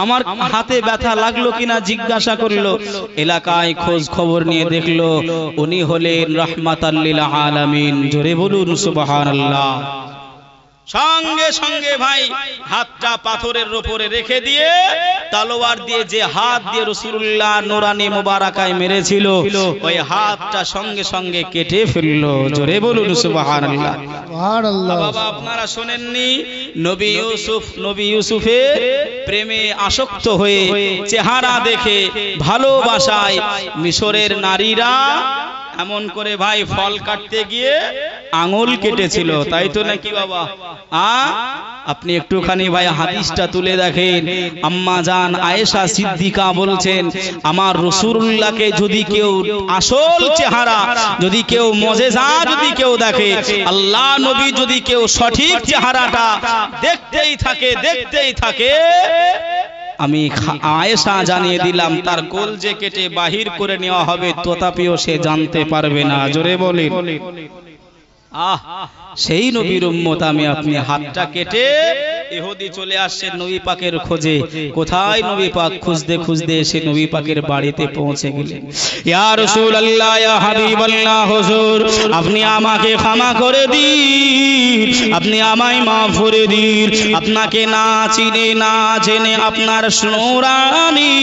আমার হাতে ব্যথা লাগলো কিনা জিজ্ঞাসা করলো। এলাকায় খোঁজ খবর নিয়ে দেখলো উনি হলেন রাহমাতাল লিল আলামিন। জোরে বলুন সুবহানাল্লাহ। সঙ্গে সঙ্গে ভাই হাতটা পাথরের উপরে রেখে দিয়ে তলোয়ার দিয়ে যে হাত দিয়ে রাসূলুল্লাহ নূরানি মোবারকায় মেরেছিল, ওই হাতটা সঙ্গে সঙ্গে কেটে ফেললো। জোরে বলুন সুবহানাল্লাহ। সুবহানাল্লাহ। বাবা আপনারা শুনেননি নবী ইউসুফের প্রেমে আসক্ত হয়ে চেহারা দেখে ভালোবাসায় মিশরের নারীরা এমন করে ভাই ফল কাটতে গিয়ে আঙুল কেটেছিল, তাই তো নাকি বাবা? আপনি একটুখানি ভাই হাদিসটা তুলে দেখেন। আম্মা জান আয়েশা সিদ্দিকা বলছেন, আমার রাসূলুল্লাহকে যদি কেউ আসল চেহারা, যদি কেউ মুজিজা যদি কেউ দেখে, আল্লাহ নবী যদি কেউ সঠিক চেহারাটা দেখতেই থাকে, আমি আয়েশা জানিয়ে দিলাম তার কলজে কেটে বাহির করে নেওয়া হবে, তথাপিও সে জানতে পারবে না। জোরে বলেন। সেই নবীর উম্মত আমি আপনি হাতটা কেটে ইহুদি চলে আসছে নবী পাকের খোঁজে। কোথায় নবী পাক? খুঁজতে খুঁজতে এসে নবী পাকের বাড়িতে পৌঁছে গেলেন। ইয়া রাসূলুল্লাহ, ইয়া হাবিবাল্লাহ, হুজুর আপনি আমাকে ক্ষমা করে দিন, আপনি আমায় মাফ করে দিন। আপনাকে না চিনে না জেনে আপনার নুরানি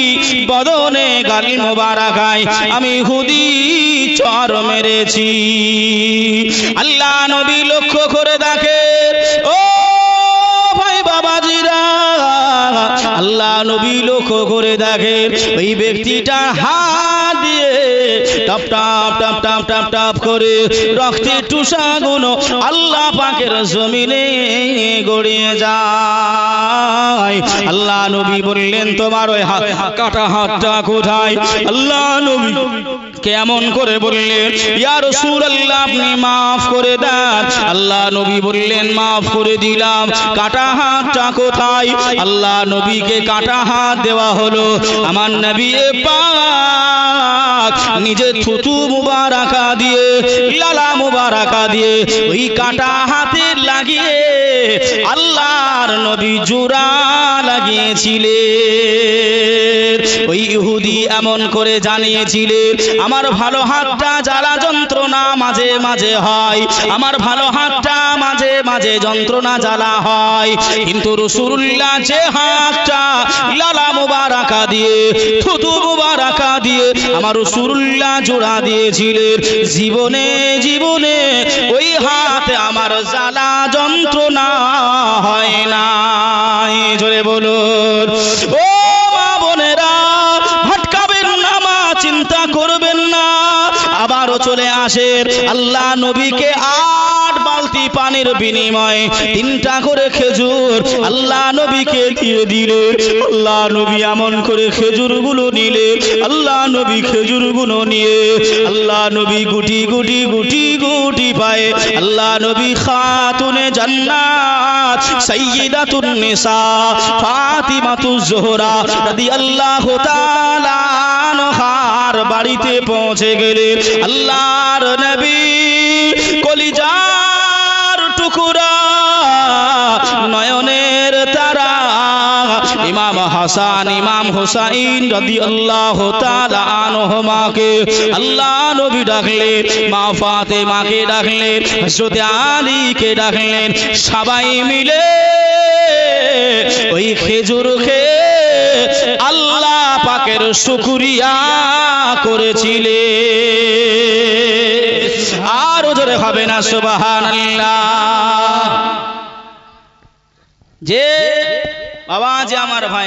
বদনে গালি মোবারকায় আমি ইহুদি চর মেরেছি। আল্লাহ নবী লক্ষ্য করে দেখে, ও ভাই বাবাজিরা, আল্লাহ নবী লক্ষ্য করে দেখে ওই ব্যক্তিটা হাত দিয়ে top top top top top top করে রক্তের টুসাগুলো আল্লাহ পাকের জমিনে গড়িয়ে যায়। আল্লাহ নবী বললেন, তোমার ওই কাটা হাতটা কোথায়? আল্লাহ নবী কেমন করে বললেন, ইয়া রাসূলুল্লাহ আপনি মাফ করে দেন। আল্লাহ নবী বললেন, মাফ করে দিলাম। কাটা হাতটা কোথায়? আল্লাহ নবীকে কাটা হাত দেওয়া হলো। আমার নবী পাক নিজের থুতু মুবারাকা দিয়ে, লালা মুবারাকা দিয়ে ওই কাটা হাতে লাগিয়ে আল্লাহর নবী জোড়া লাগিয়েছিলেন। ওই ইহুদি এমন করে জানিয়েছিলেন, আমার ভালো হাতটা জ্বালা যন্ত্রণা মাঝে মাঝে হয়, আমার ভালো হাতটা মাঝে মাঝে যন্ত্রণা জ্বালা হয়, কিন্তু রাসূলুল্লাহ যে হাতটা লালা মুবারাকা দিয়ে থুতু মুবারাকা দিয়ে আমার রাসূলুল্লাহ জোড়া দিয়েছিলেন, জীবনে জীবনে ওই হাতে আমার জ্বালা যন্ত্রণা হয় না। জোরে বলুন, ও মা বোনেরা, ভটকাবেন না মা, চিন্তা করবেন না। আবারও চলে আসেন, আল্লাহ নবীকে 8 বালতি পানির বিনিময়ে 3টা করে খেজুর আল্লাহ নবীকে দিয়ে দিলেন। আল্লাহ নবী এমন করে খেজুরগুলো নিলে, আল্লাহ নবী খেজুরগুলো নিয়ে আল্লাহ নবী গুটি গুটি গুটি গুটি পায়ে আল্লাহ নবী খাতুনে জান্নাত সাইয়্যিদাতুন নিসা ফাতিমাতুজ জোহরা রাদিয়াল্লাহু তাআলা আনহার বাড়িতে পৌঁছে গেলেন। আল্লাহর নবী কলিজার টুকরা, নয়নের তারা ইমাম হাসান ইমাম হুসাইন রাদিয়াল্লাহু তাআলা আনহুমাকে আল্লাহ নবী ডাকলেন, মা ফাতেমাকে ডাকলেন, হযরত আলীকে ডাকলেন। সবাই মিলে ওই খেজুর খেয়ে আল্লাহ পাকের শুকরিয়া করেছিলেন। আরো জোরে হবে না সুবহানাল্লাহ। যে বাবা, যে আমার ভাই